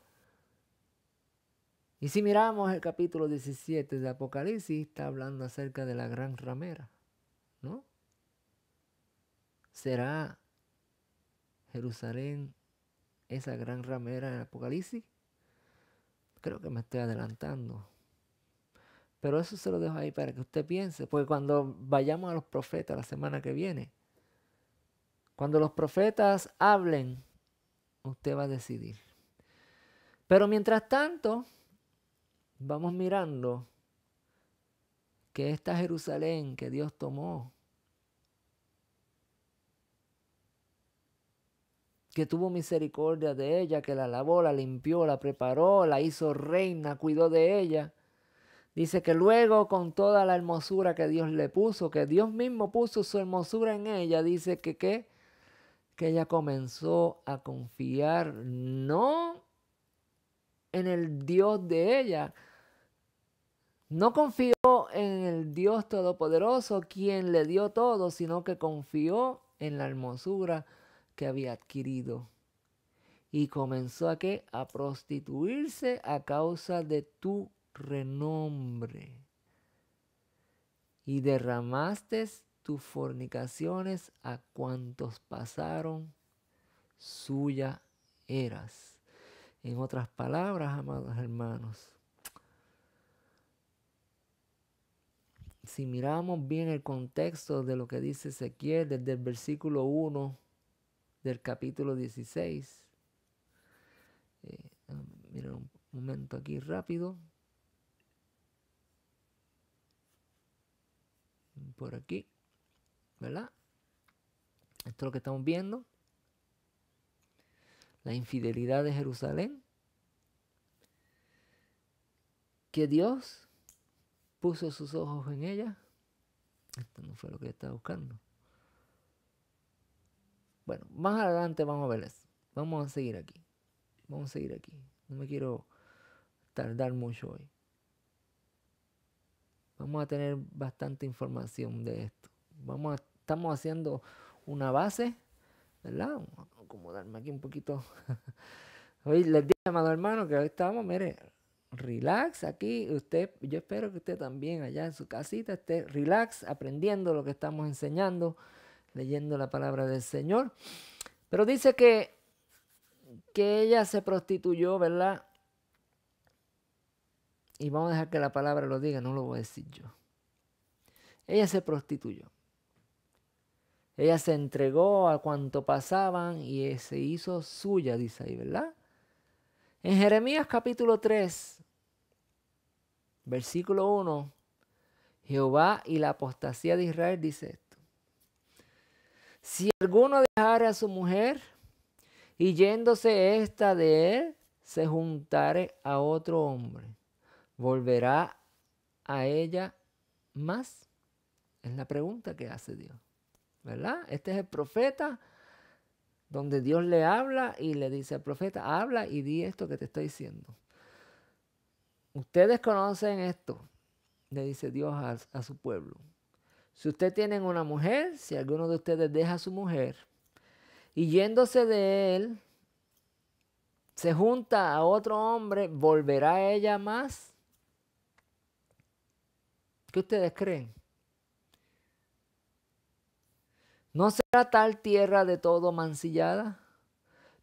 Y si miramos el capítulo 17 de Apocalipsis, está hablando acerca de la gran ramera, ¿no? ¿Será Jerusalén esa gran ramera en Apocalipsis? Creo que me estoy adelantando. Pero eso se lo dejo ahí para que usted piense, porque cuando vayamos a los profetas la semana que viene, cuando los profetas hablen, usted va a decidir. Pero mientras tanto, vamos mirando que esta Jerusalén que Dios tomó, que tuvo misericordia de ella, que la lavó, la limpió, la preparó, la hizo reina, cuidó de ella. Dice que luego, con toda la hermosura que Dios le puso, que Dios mismo puso su hermosura en ella, dice que ella comenzó a confiar no en el Dios de ella, no confió en el Dios Todopoderoso, quien le dio todo, sino que confió en la hermosura que había adquirido. Y comenzó a ¿qué? A prostituirse a causa de tu renombre. Y derramaste tus fornicaciones a cuantos pasaron, suya eras. En otras palabras, amados hermanos, si miramos bien el contexto de lo que dice Ezequiel desde el versículo 1 del capítulo 16, mira un momento aquí rápido, por aquí, ¿verdad? Esto es lo que estamos viendo, la infidelidad de Jerusalén, que Dios puso sus ojos en ella. Esto no fue lo que estaba buscando. Bueno, más adelante vamos a ver eso. Vamos a seguir aquí. Vamos a seguir aquí. No me quiero tardar mucho hoy. Vamos a tener bastante información de esto. Estamos haciendo una base, ¿verdad? Vamos a acomodarme aquí un poquito. Hoy les dije, amado hermano, que hoy estamos, mire, relax aquí. Yo espero que usted también allá en su casita esté relax, aprendiendo lo que estamos enseñando, leyendo la palabra del Señor. Pero dice que ella se prostituyó, ¿verdad? Y vamos a dejar que la palabra lo diga, no lo voy a decir yo. Ella se prostituyó. Ella se entregó a cuanto pasaban y se hizo suya, dice ahí, ¿verdad? En Jeremías capítulo 3, versículo 1, Jehová y la apostasía de Israel dice esto: si alguno dejare a su mujer y yéndose ésta de él, se juntare a otro hombre, ¿volverá a ella más? Es la pregunta que hace Dios, ¿verdad? Este es el profeta donde Dios le habla y le dice al profeta: habla y di esto que te estoy diciendo. Ustedes conocen esto, le dice Dios a su pueblo. Si ustedes tienen una mujer, si alguno de ustedes deja a su mujer y yéndose de él, se junta a otro hombre, ¿volverá a ella más? ¿Qué ustedes creen? ¿No será tal tierra de todo mancillada?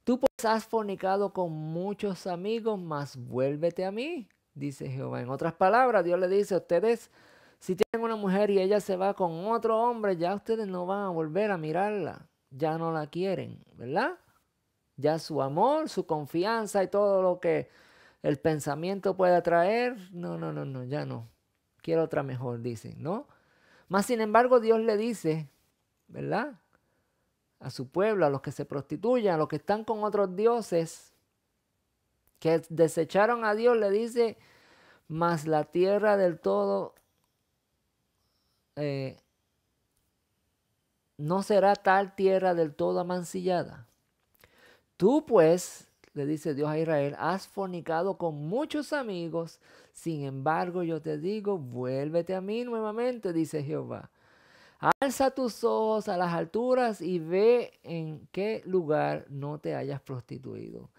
Tú pues has fornicado con muchos amigos, mas vuélvete a mí, dice Jehová. En otras palabras, Dios le dice a ustedes, si tienen una mujer y ella se va con otro hombre, ya ustedes no van a volver a mirarla, ya no la quieren, ¿verdad? Ya su amor, su confianza y todo lo que el pensamiento puede traer, no, ya no. Quiero otra mejor, dice, ¿no? Mas sin embargo, Dios le dice, ¿verdad? A su pueblo, a los que se prostituyen, a los que están con otros dioses, que desecharon a Dios, le dice, mas la tierra del todo eh, no será tal tierra del todo amancillada. Tú pues, le dice Dios a Israel, has fornicado con muchos amigos, sin embargo yo te digo, vuélvete a mí nuevamente, dice Jehová. Alza tus ojos a las alturas y ve en qué lugar no te hayas prostituido.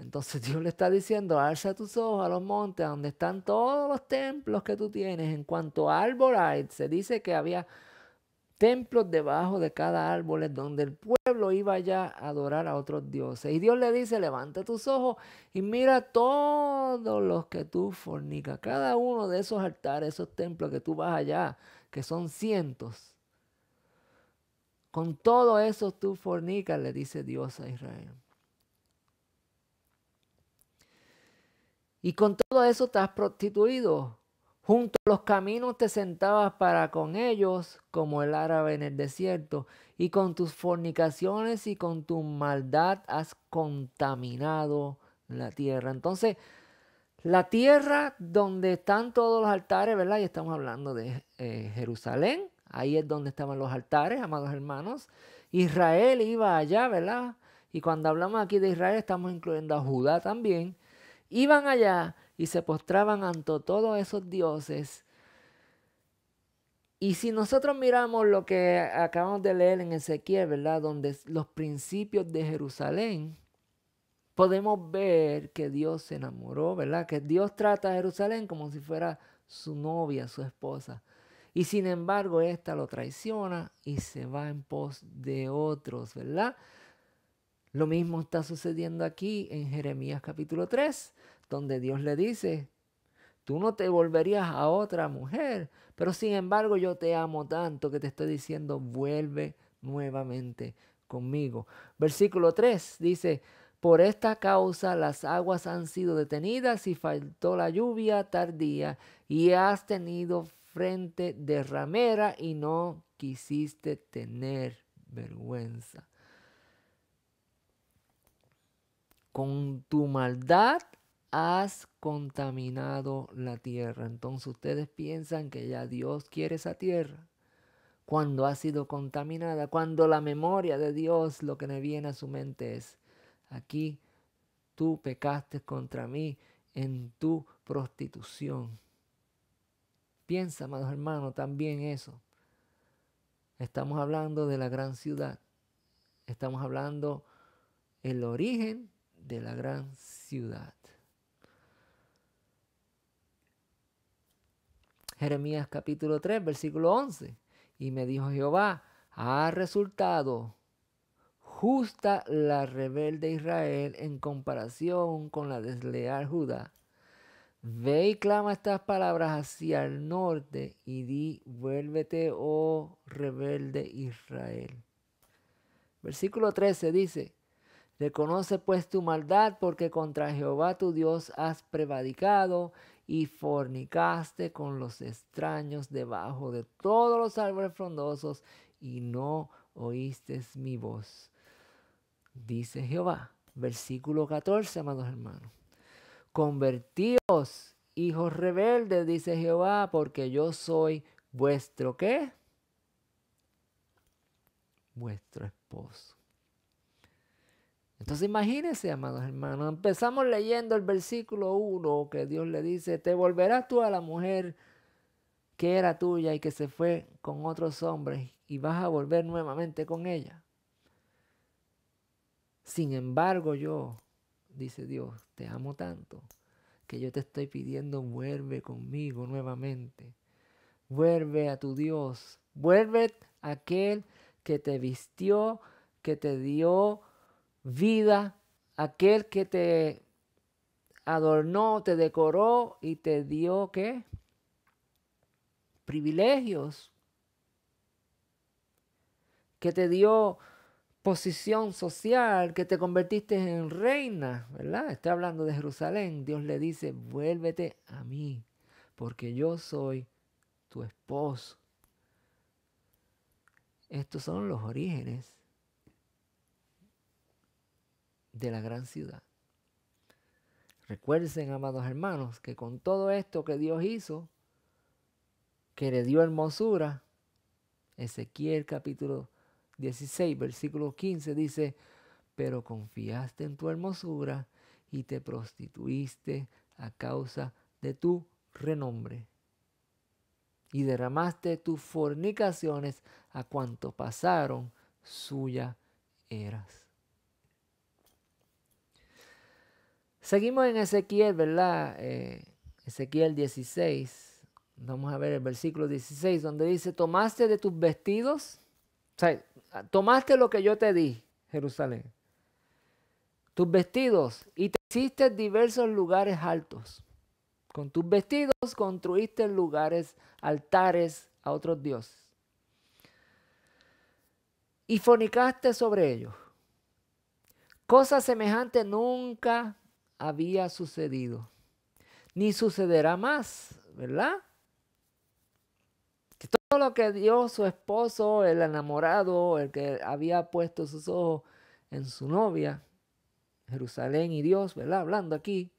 Entonces Dios le está diciendo, alza tus ojos a los montes, a donde están todos los templos que tú tienes. En cuanto a árbol hay, se dice que había templos debajo de cada árbol donde el pueblo iba ya a adorar a otros dioses. Y Dios le dice, levanta tus ojos y mira todos los que tú fornicas. Cada uno de esos altares, esos templos que tú vas allá, que son cientos. Con todo eso tú fornicas, le dice Dios a Israel. Y con todo eso te has prostituido. Junto a los caminos te sentabas para con ellos como el árabe en el desierto. Y con tus fornicaciones y con tu maldad has contaminado la tierra. Entonces, la tierra donde están todos los altares, ¿verdad? Y estamos hablando de Jerusalén. Ahí es donde estaban los altares, amados hermanos. Israel iba allá, ¿verdad? Y cuando hablamos aquí de Israel, estamos incluyendo a Judá también. Iban allá y se postraban ante todos esos dioses. Y si nosotros miramos lo que acabamos de leer en Ezequiel, ¿verdad? Donde los principios de Jerusalén, podemos ver que Dios se enamoró, ¿verdad? Que Dios trata a Jerusalén como si fuera su novia, su esposa. Y sin embargo, ésta lo traiciona y se va en pos de otros, ¿verdad? Lo mismo está sucediendo aquí en Jeremías capítulo 3, donde Dios le dice, tú no te volverías a otra mujer, pero sin embargo yo te amo tanto que te estoy diciendo, vuelve nuevamente conmigo. Versículo 3 dice, por esta causa las aguas han sido detenidas y faltó la lluvia tardía y has tenido frente de ramera y no quisiste tener vergüenza. Con tu maldad has contaminado la tierra. Entonces ustedes piensan que ya Dios quiere esa tierra cuando ha sido contaminada, cuando la memoria de Dios lo que le viene a su mente es, aquí tú pecaste contra mí en tu prostitución. Piensa, amados hermanos, también eso. Estamos hablando de la gran ciudad. Estamos hablando el origen de la gran ciudad. Jeremías capítulo 3, versículo 11. Y me dijo Jehová, ha resultado justa la rebelde Israel en comparación con la desleal Judá. Ve y clama estas palabras hacia el norte y di, vuélvete, oh rebelde Israel. Versículo 13 dice, reconoce pues tu maldad porque contra Jehová tu Dios has prevaricado y fornicaste con los extraños debajo de todos los árboles frondosos y no oíste mi voz. Dice Jehová, versículo 14, amados hermanos. Convertíos, hijos rebeldes, dice Jehová, porque yo soy vuestro, ¿qué? Vuestro esposo. Entonces imagínense, amados hermanos, empezamos leyendo el versículo 1 que Dios le dice, te volverás tú a la mujer que era tuya y que se fue con otros hombres y vas a volver nuevamente con ella. Sin embargo yo, dice Dios, te amo tanto que yo te estoy pidiendo vuelve conmigo nuevamente. Vuelve a tu Dios, vuelve a aquel que te vistió, que te dio vida, aquel que te adornó, te decoró y te dio, ¿qué? Privilegios, que te dio posición social, que te convertiste en reina, ¿verdad? Está hablando de Jerusalén. Dios le dice, vuélvete a mí, porque yo soy tu esposo. Estos son los orígenes de la gran ciudad. Recuerden, amados hermanos, que con todo esto que Dios hizo, que le dio hermosura, Ezequiel capítulo 16, versículo 15 dice, pero confiaste en tu hermosura y te prostituiste a causa de tu renombre. Y derramaste tus fornicaciones a cuanto pasaron, suya eras. Seguimos en Ezequiel, ¿verdad? Ezequiel 16. Vamos a ver el versículo 16, donde dice, tomaste de tus vestidos, o sea, tomaste lo que yo te di, Jerusalén, tus vestidos, y te hiciste diversos lugares altos. Con tus vestidos construiste lugares, altares a otros dioses. Y fornicaste sobre ellos. Cosa semejante nunca había sucedido, ni sucederá más, ¿verdad? Que todo lo que dio su esposo, el enamorado, el que había puesto sus ojos en su novia, Jerusalén y Dios, ¿verdad? Hablando aquí,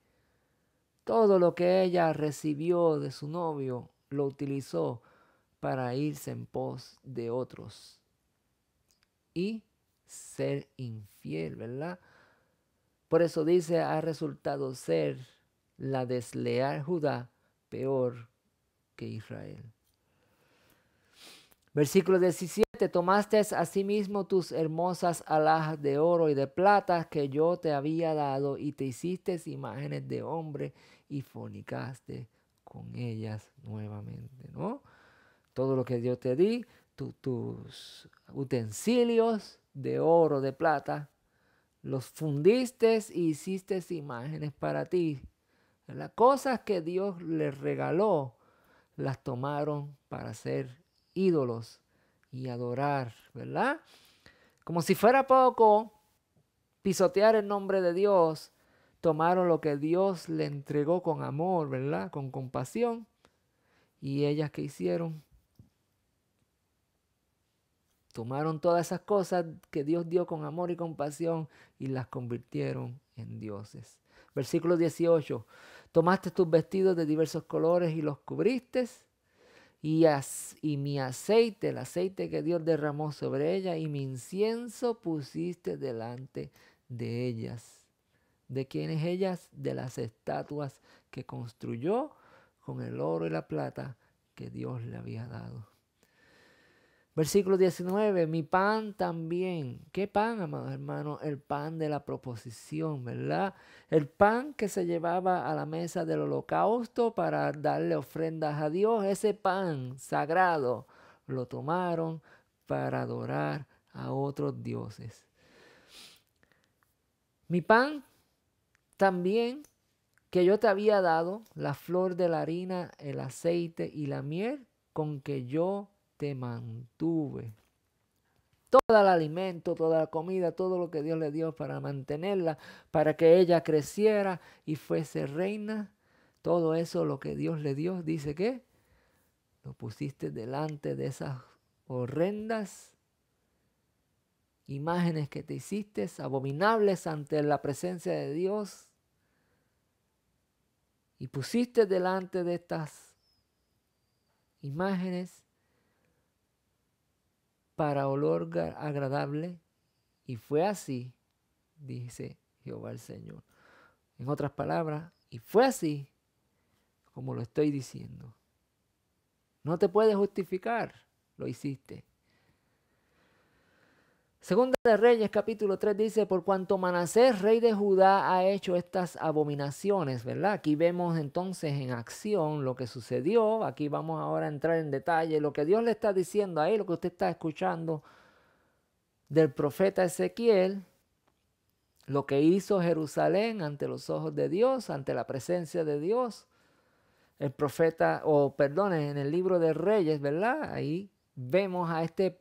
todo lo que ella recibió de su novio lo utilizó para irse en pos de otros y ser infiel, ¿verdad? Por eso dice, ha resultado ser la desleal Judá peor que Israel. Versículo 17, tomaste asimismo tus hermosas alhajas de oro y de plata que yo te había dado y te hiciste imágenes de hombre y fornicaste con ellas nuevamente, ¿no? Todo lo que yo te di, tus utensilios de oro, de plata, los fundiste y hiciste imágenes para ti. Las cosas que Dios les regaló, las tomaron para hacer ídolos y adorar, ¿verdad? Como si fuera poco pisotear el nombre de Dios, tomaron lo que Dios le entregó con amor, ¿verdad? Con compasión. Y ellas, ¿qué hicieron? Tomaron todas esas cosas que Dios dio con amor y compasión y las convirtieron en dioses. Versículo 18. Tomaste tus vestidos de diversos colores y los cubriste. Y mi aceite, el aceite que Dios derramó sobre ella, y mi incienso pusiste delante de ellas. ¿De quiénes ellas? De las estatuas que construyó con el oro y la plata que Dios le había dado. Versículo 19, mi pan también. ¿Qué pan, amados hermanos? El pan de la proposición, ¿verdad? El pan que se llevaba a la mesa del holocausto para darle ofrendas a Dios. Ese pan sagrado lo tomaron para adorar a otros dioses. Mi pan también que yo te había dado, la flor de la harina, el aceite y la miel con que yo te mantuve. Todo el alimento, toda la comida, todo lo que Dios le dio para mantenerla, para que ella creciera y fuese reina. Todo eso lo que Dios le dio, dice que lo pusiste delante de esas horrendas imágenes que te hiciste, abominables ante la presencia de Dios. Y pusiste delante de estas imágenes para olor agradable, y fue así, dice Jehová el Señor. En otras palabras, y fue así como lo estoy diciendo. No te puedes justificar, lo hiciste. Segunda de Reyes, capítulo 3 dice, por cuanto Manasés, rey de Judá, ha hecho estas abominaciones, ¿verdad? Aquí vemos entonces en acción lo que sucedió. Aquí vamos ahora a entrar en detalle. Lo que Dios le está diciendo ahí, lo que usted está escuchando del profeta Ezequiel, lo que hizo Jerusalén ante los ojos de Dios, ante la presencia de Dios. El profeta, en el libro de Reyes, ¿verdad? Ahí vemos a este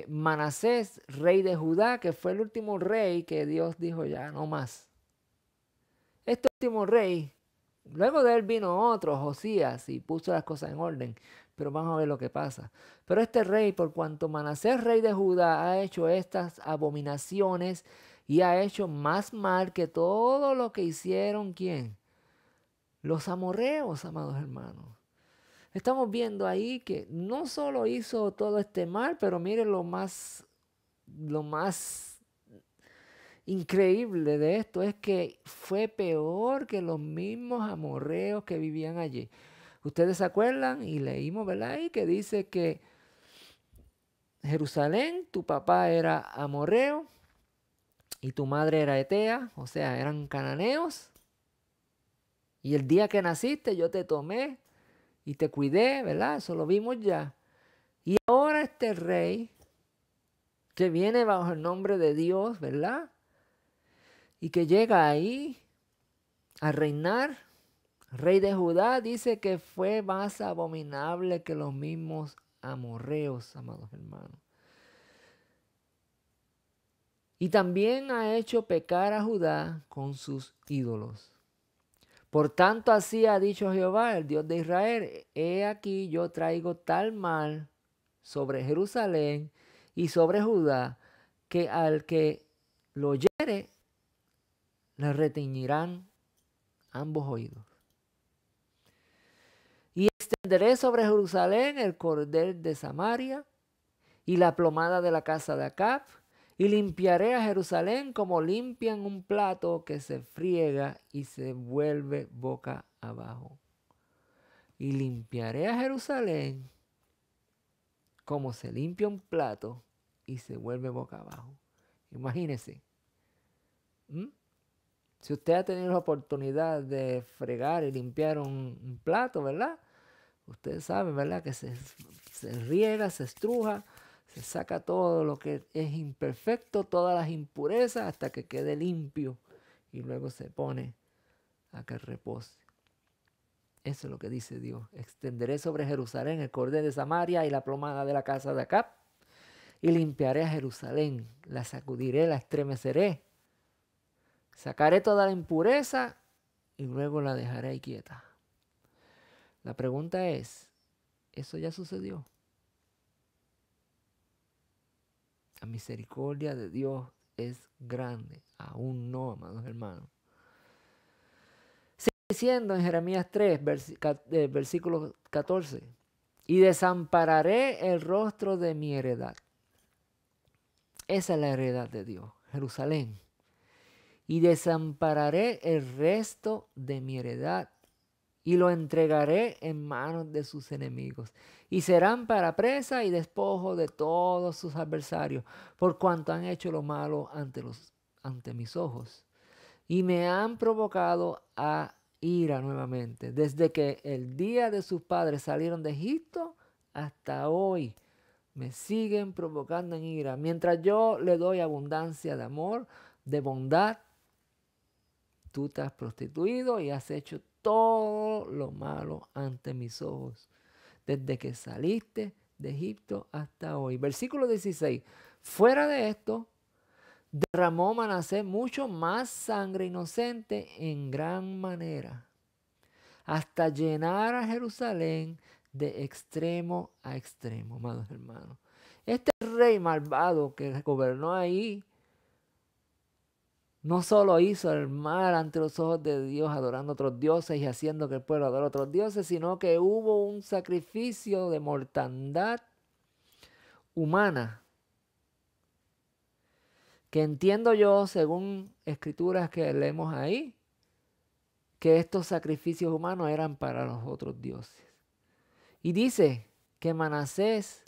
Manasés, rey de Judá, que fue el último rey que Dios dijo ya, no más. Este último rey, luego de él vino otro, Josías, y puso las cosas en orden. Pero vamos a ver lo que pasa. Pero este rey, por cuanto Manasés, rey de Judá, ha hecho estas abominaciones y ha hecho más mal que todo lo que hicieron, ¿quién? Los amorreos, amados hermanos. Estamos viendo ahí que no solo hizo todo este mal, pero miren lo más increíble de esto es que fue peor que los mismos amorreos que vivían allí. Ustedes se acuerdan y leímos, ¿verdad? Ahí que dice que Jerusalén, tu papá era amorreo y tu madre era etea, o sea, eran cananeos. Y el día que naciste yo te tomé y te cuidé, ¿verdad? Eso lo vimos ya. Y ahora este rey que viene bajo el nombre de Dios, ¿verdad? Y que llega ahí a reinar, rey de Judá, dice que fue más abominable que los mismos amorreos, amados hermanos. Y también ha hecho pecar a Judá con sus ídolos. Por tanto, así ha dicho Jehová, el Dios de Israel: he aquí yo traigo tal mal sobre Jerusalén y sobre Judá, que al que lo oyere le retiñirán ambos oídos. Y extenderé sobre Jerusalén el cordel de Samaria y la plomada de la casa de Acab, y limpiaré a Jerusalén como limpian un plato que se friega y se vuelve boca abajo. Y limpiaré a Jerusalén como se limpia un plato y se vuelve boca abajo. Imagínese. Si usted ha tenido la oportunidad de fregar y limpiar un plato, ¿verdad? Usted sabe, ¿verdad? Que se riega, se estruja, se saca todo lo que es imperfecto, todas las impurezas hasta que quede limpio y luego se pone a que repose. Eso es lo que dice Dios. Extenderé sobre Jerusalén el cordel de Samaria y la plomada de la casa de Acab, y limpiaré a Jerusalén, la sacudiré, la estremeceré. Sacaré toda la impureza y luego la dejaré ahí quieta. La pregunta es, ¿eso ya sucedió? La misericordia de Dios es grande. Aún no, amados hermanos. Sigue diciendo en Jeremías 3, versículo 14. Y desampararé el rostro de mi heredad. Esa es la heredad de Dios, Jerusalén. Y desampararé el resto de mi heredad y lo entregaré en manos de sus enemigos. Y serán para presa y despojo de todos sus adversarios, por cuanto han hecho lo malo ante mis ojos. Y me han provocado a ira nuevamente, desde que el día de sus padres salieron de Egipto hasta hoy. Me siguen provocando en ira, mientras yo le doy abundancia de amor, de bondad. Tú te has prostituido y has hecho todo lo malo ante mis ojos, desde que saliste de Egipto hasta hoy. Versículo 16. Fuera de esto, derramó Manasés mucho más sangre inocente en gran manera, hasta llenar a Jerusalén de extremo a extremo, amados hermanos. Este rey malvado que gobernó ahí, no solo hizo el mal ante los ojos de Dios, adorando a otros dioses y haciendo que el pueblo adore a otros dioses, sino que hubo un sacrificio de mortandad humana, que entiendo yo, según escrituras que leemos ahí, que estos sacrificios humanos eran para los otros dioses. Y dice que Manasés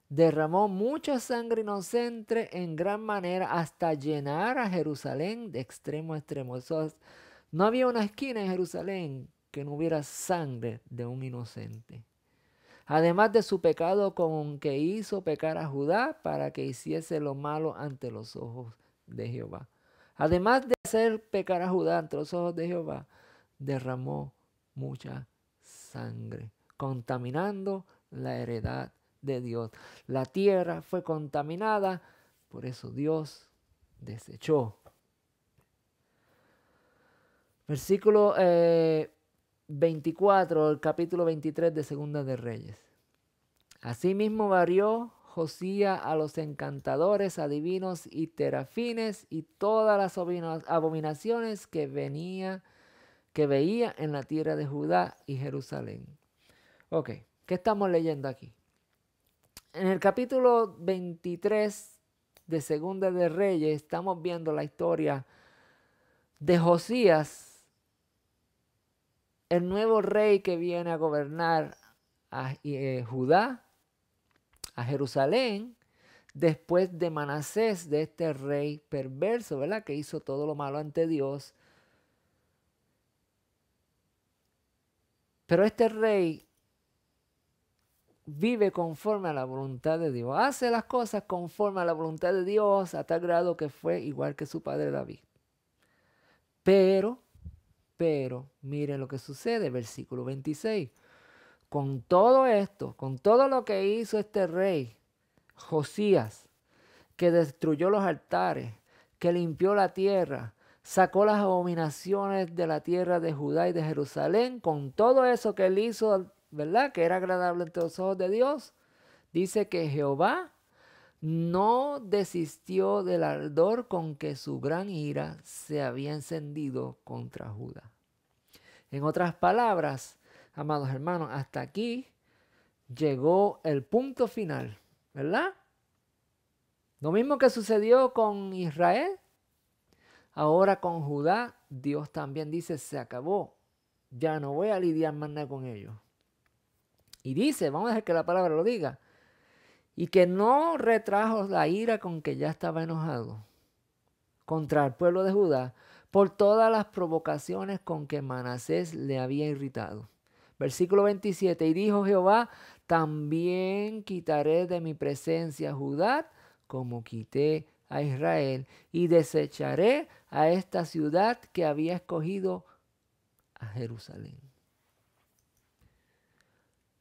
derramó mucha sangre inocente en gran manera hasta llenar a Jerusalén de extremo a extremo. No había una esquina en Jerusalén que no hubiera sangre de un inocente. Además de su pecado con que hizo pecar a Judá para que hiciese lo malo ante los ojos de Jehová. Además de hacer pecar a Judá ante los ojos de Jehová, derramó mucha sangre, contaminando la heredad de Dios. La tierra fue contaminada, por eso Dios desechó. Versículo 24, el capítulo 23 de Segunda de Reyes. Asimismo varió Josías a los encantadores, adivinos y terafines y todas las abominaciones que veía en la tierra de Judá y Jerusalén. Ok, ¿qué estamos leyendo aquí? En el capítulo 23 de Segunda de Reyes estamos viendo la historia de Josías, el nuevo rey que viene a gobernar a Judá, a Jerusalén, después de Manasés, de este rey perverso, ¿verdad? Que hizo todo lo malo ante Dios. Pero este rey vive conforme a la voluntad de Dios. Hace las cosas conforme a la voluntad de Dios, a tal grado que fue igual que su padre David. Pero, miren lo que sucede, versículo 26. Con todo esto, con todo lo que hizo este rey, Josías, que destruyó los altares, que limpió la tierra, sacó las abominaciones de la tierra de Judá y de Jerusalén, con todo eso que él hizo, ¿verdad? Que era agradable ante los ojos de Dios, dice que Jehová no desistió del ardor con que su gran ira se había encendido contra Judá. En otras palabras, amados hermanos, hasta aquí llegó el punto final, ¿verdad? Lo mismo que sucedió con Israel, ahora con Judá, Dios también dice, se acabó. Ya no voy a lidiar más nada con ellos. Y dice, vamos a dejar que la palabra lo diga, y que no retrajo la ira con que ya estaba enojado contra el pueblo de Judá por todas las provocaciones con que Manasés le había irritado. Versículo 27, y dijo Jehová, también quitaré de mi presencia a Judá como quité a Israel, y desecharé a esta ciudad que había escogido, a Jerusalén.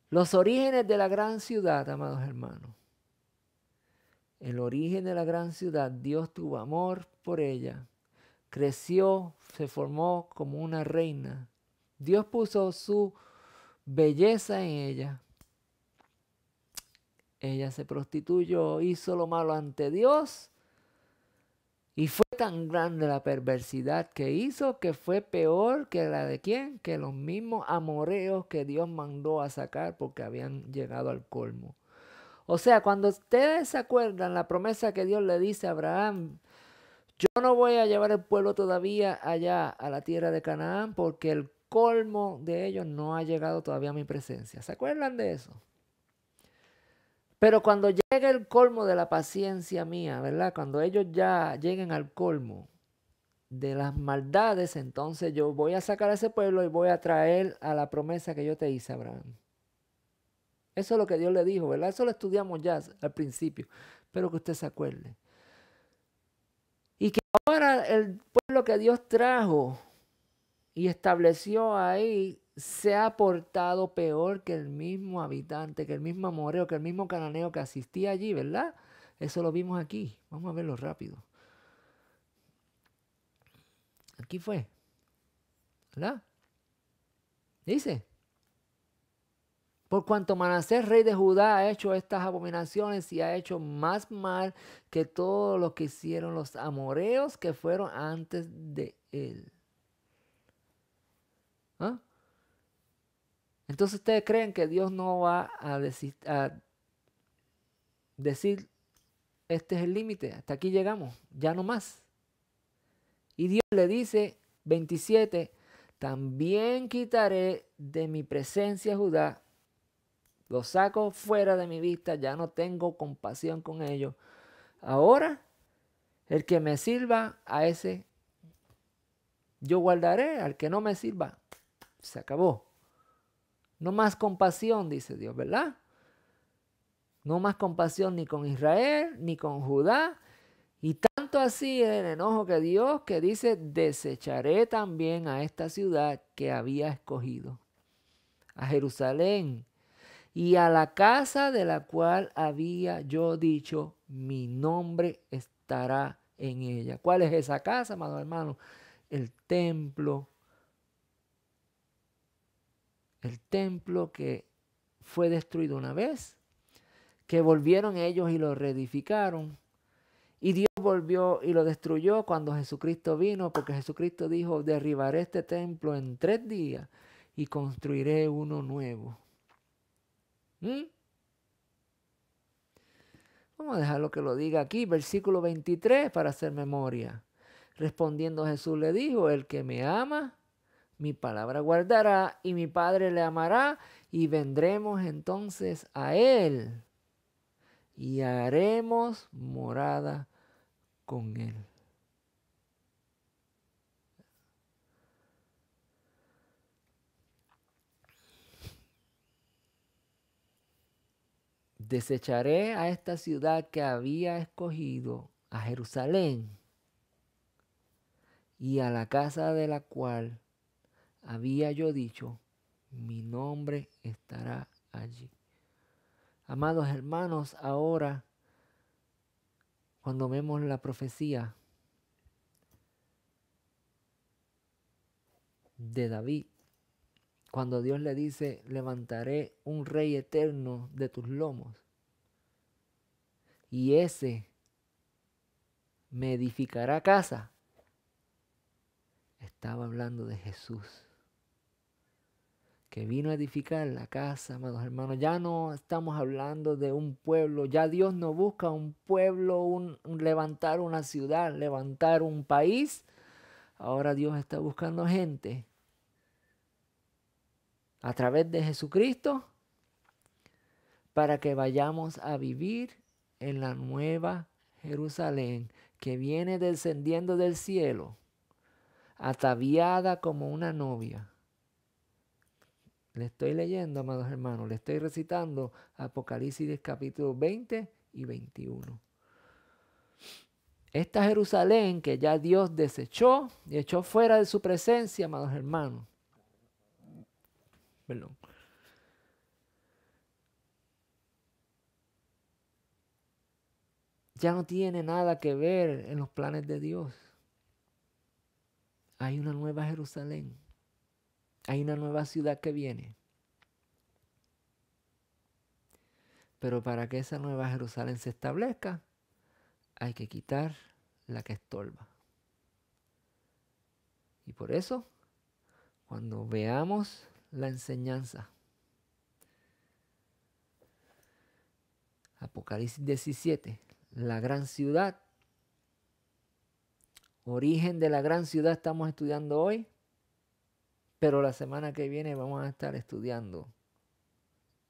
Los orígenes de la gran ciudad, amados hermanos. El origen de la gran ciudad, Dios tuvo amor por ella, creció, se formó como una reina. Dios puso su belleza en ella. Ella se prostituyó, hizo lo malo ante Dios. Y fue tan grande la perversidad que hizo que fue peor que la de quién, que los mismos amoreos que Dios mandó a sacar porque habían llegado al colmo. O sea, cuando ustedes se acuerdan la promesa que Dios le dice a Abraham, yo no voy a llevar el pueblo todavía allá a la tierra de Canaán porque el colmo de ellos no ha llegado todavía a mi presencia. ¿Se acuerdan de eso? Pero cuando llegue el colmo de la paciencia mía, ¿verdad? Cuando ellos ya lleguen al colmo de las maldades, entonces yo voy a sacar a ese pueblo y voy a traer a la promesa que yo te hice, Abraham. Eso es lo que Dios le dijo, ¿verdad? Eso lo estudiamos ya al principio, pero que usted se acuerde. Y que ahora el pueblo que Dios trajo y estableció ahí se ha portado peor que el mismo habitante, que el mismo amoreo, que el mismo cananeo que asistía allí, ¿verdad? Eso lo vimos aquí. Vamos a verlo rápido. Aquí fue, ¿verdad? Dice, por cuanto Manasés, rey de Judá, ha hecho estas abominaciones y ha hecho más mal que todos los que hicieron los amoreos que fueron antes de él. ¿Ah? Entonces ustedes creen que Dios no va a decir, este es el límite, hasta aquí llegamos, ya no más. Y Dios le dice, 27, también quitaré de mi presencia a Judá, los saco fuera de mi vista, ya no tengo compasión con ellos. Ahora, el que me sirva, a ese yo guardaré, al que no me sirva, se acabó. No más compasión, dice Dios, ¿verdad? No más compasión ni con Israel, ni con Judá. Y tanto así es el enojo que Dios que dice, desecharé también a esta ciudad que había escogido, a Jerusalén, y a la casa de la cual había yo dicho, mi nombre estará en ella. ¿Cuál es esa casa, amados hermanos? El templo que fue destruido una vez, que volvieron ellos y lo reedificaron. Y Dios volvió y lo destruyó cuando Jesucristo vino, porque Jesucristo dijo, derribaré este templo en 3 días y construiré uno nuevo. ¿Mm? Vamos a dejarlo que lo diga aquí, versículo 23, para hacer memoria. Respondiendo Jesús le dijo, el que me ama, mi palabra guardará, y mi Padre le amará, y vendremos entonces a él, y haremos morada con él. Desecharé a esta ciudad que había escogido, a Jerusalén, y a la casa de la cual había yo dicho, mi nombre estará allí. Amados hermanos, ahora cuando vemos la profecía de David, cuando Dios le dice, levantaré un rey eterno de tus lomos, y ese me edificará casa, estaba hablando de Jesús, que vino a edificar la casa, amados hermanos. Ya no estamos hablando de un pueblo, ya Dios no busca un pueblo, levantar una ciudad, levantar un país. Ahora Dios está buscando gente a través de Jesucristo para que vayamos a vivir en la nueva Jerusalén que viene descendiendo del cielo, ataviada como una novia. Le estoy leyendo, amados hermanos, le estoy recitando Apocalipsis capítulo 20 y 21. Esta Jerusalén que ya Dios desechó y echó fuera de su presencia, amados hermanos. Perdón. Ya no tiene nada que ver en los planes de Dios. Hay una nueva Jerusalén. Hay una nueva ciudad que viene. Pero para que esa nueva Jerusalén se establezca, hay que quitar la que estorba. Y por eso, cuando veamos la enseñanza, Apocalipsis 17, la gran ciudad, origen de la gran ciudad estamos estudiando hoy, pero la semana que viene vamos a estar estudiando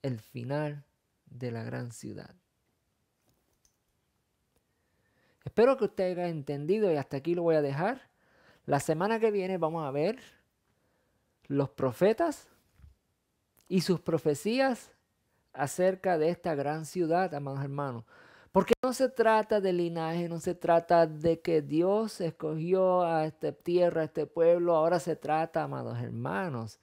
el final de la gran ciudad. Espero que usted haya entendido y hasta aquí lo voy a dejar. La semana que viene vamos a ver los profetas y sus profecías acerca de esta gran ciudad, amados hermanos. Porque no se trata de linaje, no se trata de que Dios escogió a esta tierra, a este pueblo. Ahora se trata, amados hermanos,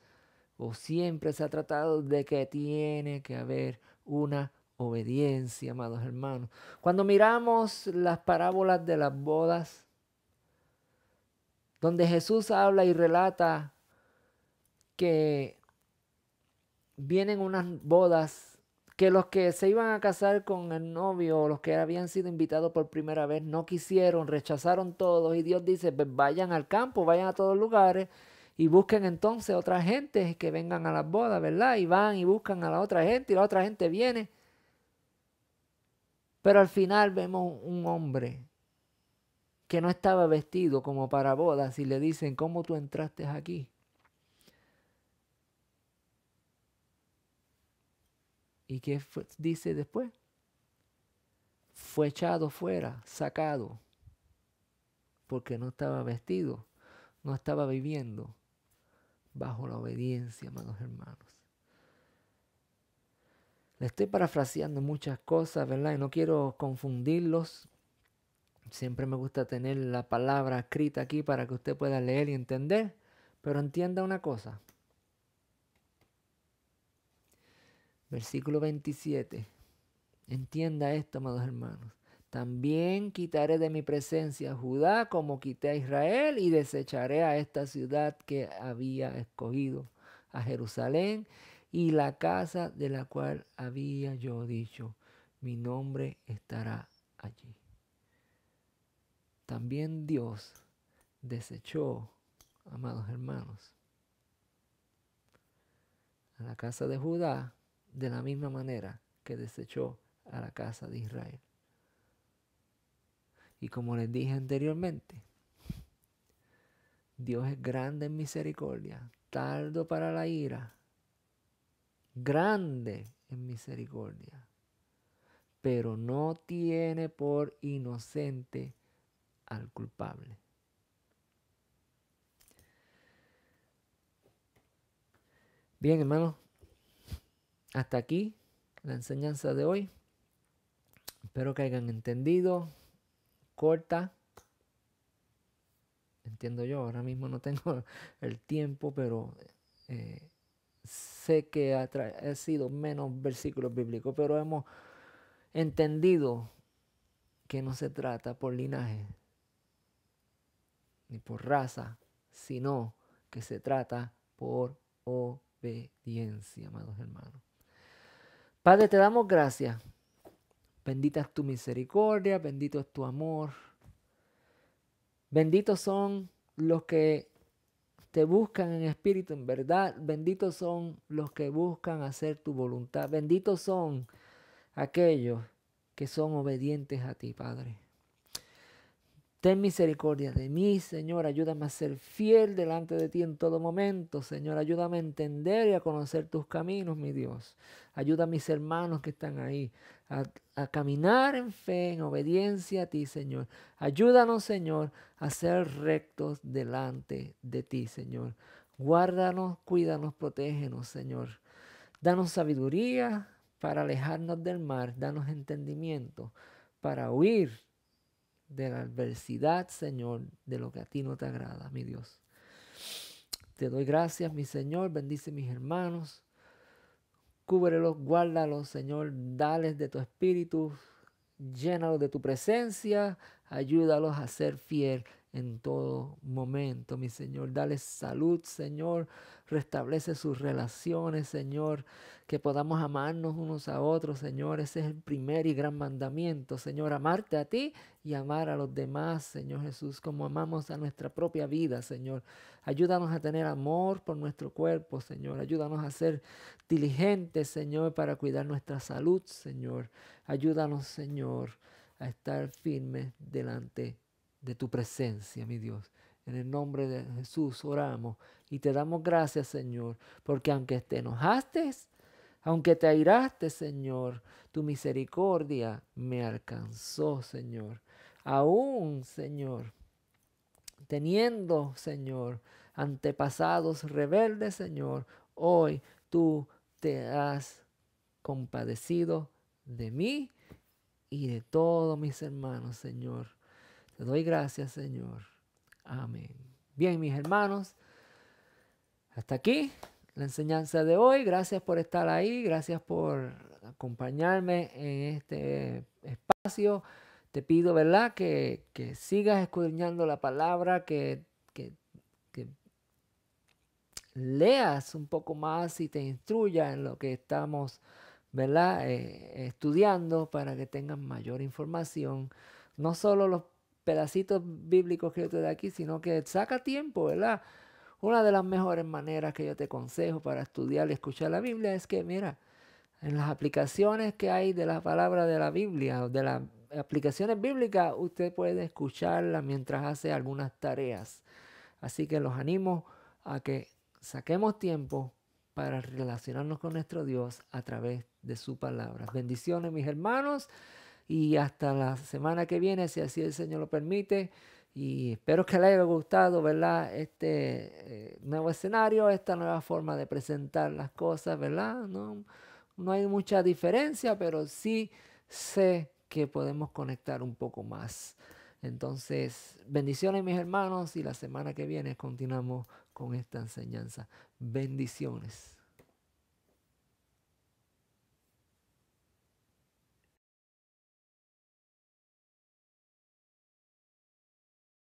o siempre se ha tratado de que tiene que haber una obediencia, amados hermanos. Cuando miramos las parábolas de las bodas, donde Jesús habla y relata que vienen unas bodas, que los que se iban a casar con el novio o los que habían sido invitados por primera vez no quisieron, rechazaron todos, y Dios dice, pues vayan al campo, vayan a todos lugares y busquen entonces otra gente que vengan a las bodas, ¿verdad? Y van y buscan a la otra gente y la otra gente viene. Pero al final vemos un hombre que no estaba vestido como para bodas y le dicen, ¿cómo tú entraste aquí? ¿Y qué dice después? Fue echado fuera, sacado, porque no estaba vestido, no estaba viviendo bajo la obediencia, amados hermanos. Le estoy parafraseando muchas cosas, ¿verdad? Y no quiero confundirlos. Siempre me gusta tener la palabra escrita aquí para que usted pueda leer y entender. Pero entienda una cosa. Versículo 27. Entienda esto, amados hermanos. También quitaré de mi presencia a Judá como quité a Israel y desecharé a esta ciudad que había escogido, a Jerusalén y la casa de la cual había yo dicho, mi nombre estará allí. También Dios desechó, amados hermanos, a la casa de Judá de la misma manera que desechó a la casa de Israel. Y como les dije anteriormente, Dios es grande en misericordia, tardo para la ira, grande en misericordia, pero no tiene por inocente al culpable. Bien, hermanos, hasta aquí la enseñanza de hoy. Espero que hayan entendido. Corta, entiendo yo, ahora mismo no tengo el tiempo, pero sé que ha sido menos versículos bíblicos, pero hemos entendido que no se trata por linaje ni por raza, sino que se trata por obediencia, amados hermanos. Padre, te damos gracias. Bendita es tu misericordia, bendito es tu amor. Benditos son los que te buscan en espíritu, en verdad. Benditos son los que buscan hacer tu voluntad. Benditos son aquellos que son obedientes a ti, Padre. Ten misericordia de mí, Señor. Ayúdame a ser fiel delante de ti en todo momento, Señor. Ayúdame a entender y a conocer tus caminos, mi Dios. Ayuda a mis hermanos que están ahí a caminar en fe, en obediencia a ti, Señor. Ayúdanos, Señor, a ser rectos delante de ti, Señor. Guárdanos, cuídanos, protégenos, Señor. Danos sabiduría para alejarnos del mal. Danos entendimiento para huir de la adversidad, Señor, de lo que a ti no te agrada, mi Dios. Te doy gracias, mi Señor. Bendice mis hermanos. Cúbrelos, guárdalos, Señor. Dales de tu espíritu. Llénalos de tu presencia. Ayúdalos a ser fiel en todo momento, mi Señor. Dales salud, Señor. Restablece sus relaciones, Señor. Que podamos amarnos unos a otros, Señor. Ese es el primer y gran mandamiento, Señor. Amarte a ti y amar a los demás, Señor Jesús, como amamos a nuestra propia vida, Señor. Ayúdanos a tener amor por nuestro cuerpo, Señor. Ayúdanos a ser diligentes, Señor, para cuidar nuestra salud, Señor. Ayúdanos, Señor, a estar firmes delante de tu presencia, mi Dios. En el nombre de Jesús oramos y te damos gracias, Señor, porque aunque te enojaste, aunque te airaste, Señor, tu misericordia me alcanzó, Señor. Aún, Señor, teniendo, Señor, antepasados rebeldes, Señor, hoy tú te has compadecido de mí y de todos mis hermanos, Señor. Te doy gracias, Señor. Amén. Bien, mis hermanos, hasta aquí la enseñanza de hoy. Gracias por estar ahí. Gracias por acompañarme en este espacio. Te pido, ¿verdad?, que sigas escudriñando la palabra, que leas un poco más y te instruya en lo que estamos, ¿verdad?, estudiando, para que tengan mayor información. No solo los pedacitos bíblicos que yo te doy aquí, sino que saca tiempo, ¿verdad? Una de las mejores maneras que yo te aconsejo para estudiar y escuchar la Biblia es que, mira, en las aplicaciones que hay de la palabra de la Biblia, o de las aplicaciones bíblicas, usted puede escucharla mientras hace algunas tareas. Así que los animo a que saquemos tiempo para relacionarnos con nuestro Dios a través de su palabra. Bendiciones, mis hermanos, y hasta la semana que viene, si así el Señor lo permite. Y espero que les haya gustado, ¿verdad?, este nuevo escenario, esta nueva forma de presentar las cosas, ¿verdad? No hay mucha diferencia, pero sí sé que podemos conectar un poco más. Entonces, bendiciones mis hermanos y la semana que viene continuamos con esta enseñanza. Bendiciones.